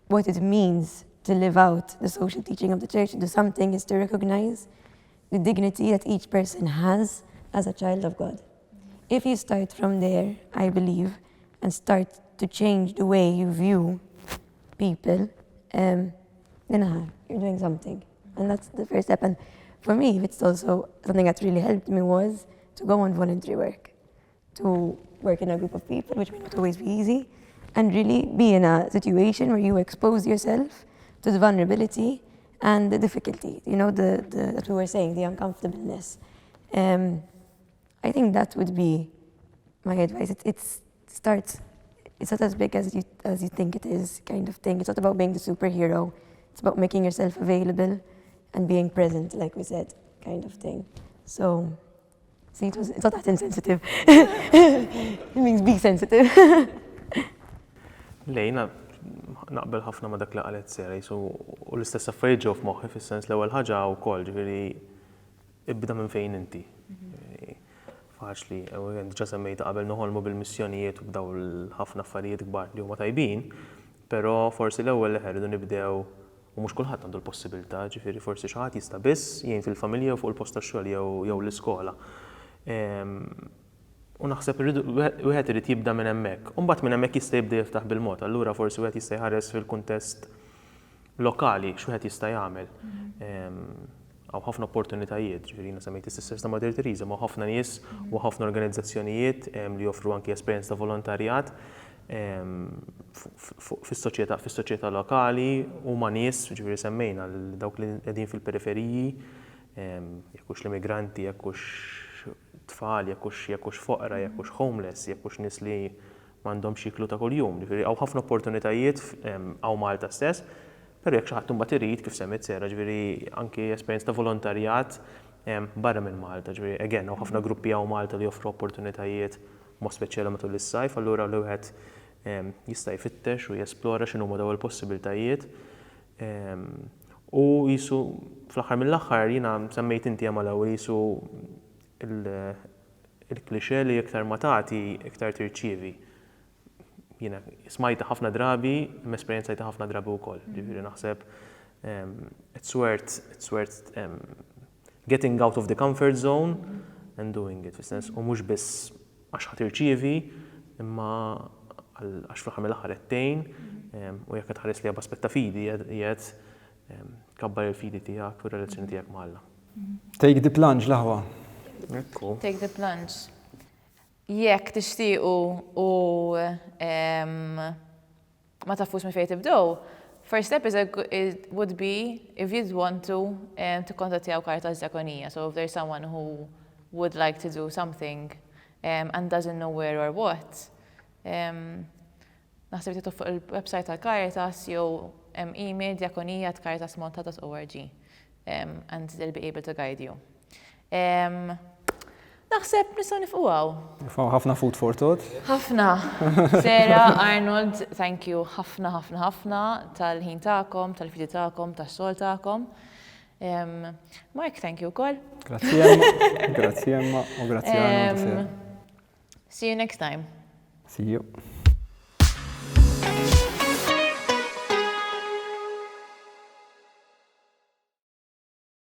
what it means to live out the social teaching of the church, to do something, is to recognize the dignity that each person has as a child of God. If you start from there, I believe, and start to change the way you view people, then you're doing something. And that's the first step. And for me, it's also something that really helped me was to go on voluntary work, to work in a group of people, which may not always be easy, and really be in a situation where you expose yourself to the vulnerability and the difficulty, you know, that we were saying, the uncomfortableness. I think that would be my advice. It's not as big as you think it is, kind of thing. It's not about being the superhero. It's about making yourself available and being present, like we said, kind of thing. So, see, it's not that insensitive. It means be sensitive. Lejna, naqbel ħafna ma dak li qalet Sera, u l-istess affarijiet ġew f'moħħi fis-sens l-ewwel ħaġa wkoll, ġifieri ibda minn fejn inti. Faċli, diġà semmejta qabel noħolmu bil-missjonijiet u bdaw ħafna affarijiet kbar li huma tajbin, però forsi l-ewwel ħerridu nibdew u mhux kulħadd għandu l-possibilità, ġifieri forsi xi ħadd jista' biss jgħin fil-familja u fuq il-post tax-xogħol jew l-iskola. U naħseb wieħed irid jibda minn hemmhekk. U mbagħad minn hemmhekk jista' jibda jiftaħ bil-mod. Allura forsi wieħed jista' jħares fil-kuntest lokali x'wieħed jista' jagħmel. Għaw ħafna opportunitajiet, ġifieri semmejt is-Sisters ta' Mother Teresa, ma' ħafna nies u ħafna organizzazzjonijiet li joffru anki esperjenza ta' volontarjat fis-soċjetà lokali u ma' nies, ġifieri semmejna dawk li qegħdin fil-periferiji, jekk hux l-immigranti, jekk hux tfal, jekk hux foqra, jekk hux homeless, jekk hux nies li m'għandhomx jiklu ta' kuljum. Ġifieri hawn ħafna opportunitajiet hawn Malta stess, però jekk xi ħadd imbagħad irid kif semmet Sera, ġifieri anke esperjenza ta' volontarjat barra minn Malta, ġifieri again hawn ħafna gruppi hawn Malta li joffru opportunitajiet mod speċjali matul is-sajf, allura li wieħed jista' jfittex u jesplora x'inhuma dawn il-possibilitajiet. U jisu fl-aħħar mill-aħħar jiena semmejt inti hemm l-ewwel jisu il-klixé li iktar ma tagħti iktar tirċievi. Jiena smajta ħafna drabi, m-esperjenzajta ħafna drabi wkoll. Ġifieri naħseb it's worth getting out of the comfort zone and doing it. Fis-sens u mhux biss għax ħadd tirċievi, imma għax fl-aħħar mill-aħħar qedtejn u jekk qed tħares li b'aspett ta' fidi qiegħed kabbar il-fidi tiegħek u r-relazzjoni tiegħek mal-Alla. Take the plunge l-aħwa. Take the plunge. Jekk tixtiequ u ma tafux ma fejn tibdew, first step would be if you'd want to kontattjaw Caritas Diakonija. So if there's someone who would like to do something and doesn't know where or what, naħseb titlu fuq il-website tal-Caritas jew email diakonija@caritasmalta.org and they'll be able to guide you. Naħseb nistgħu nifqu għaw. Nifqu ħafna food for thought. Ħafna. Sera, Arnold, thank you ħafna tal-ħin tagħkom, tal-fidi tagħkom, tax-xogħol tagħkom. Mark, thank you wkoll. Grazzi Emma, u grazzi Arnold. See you next time. See you.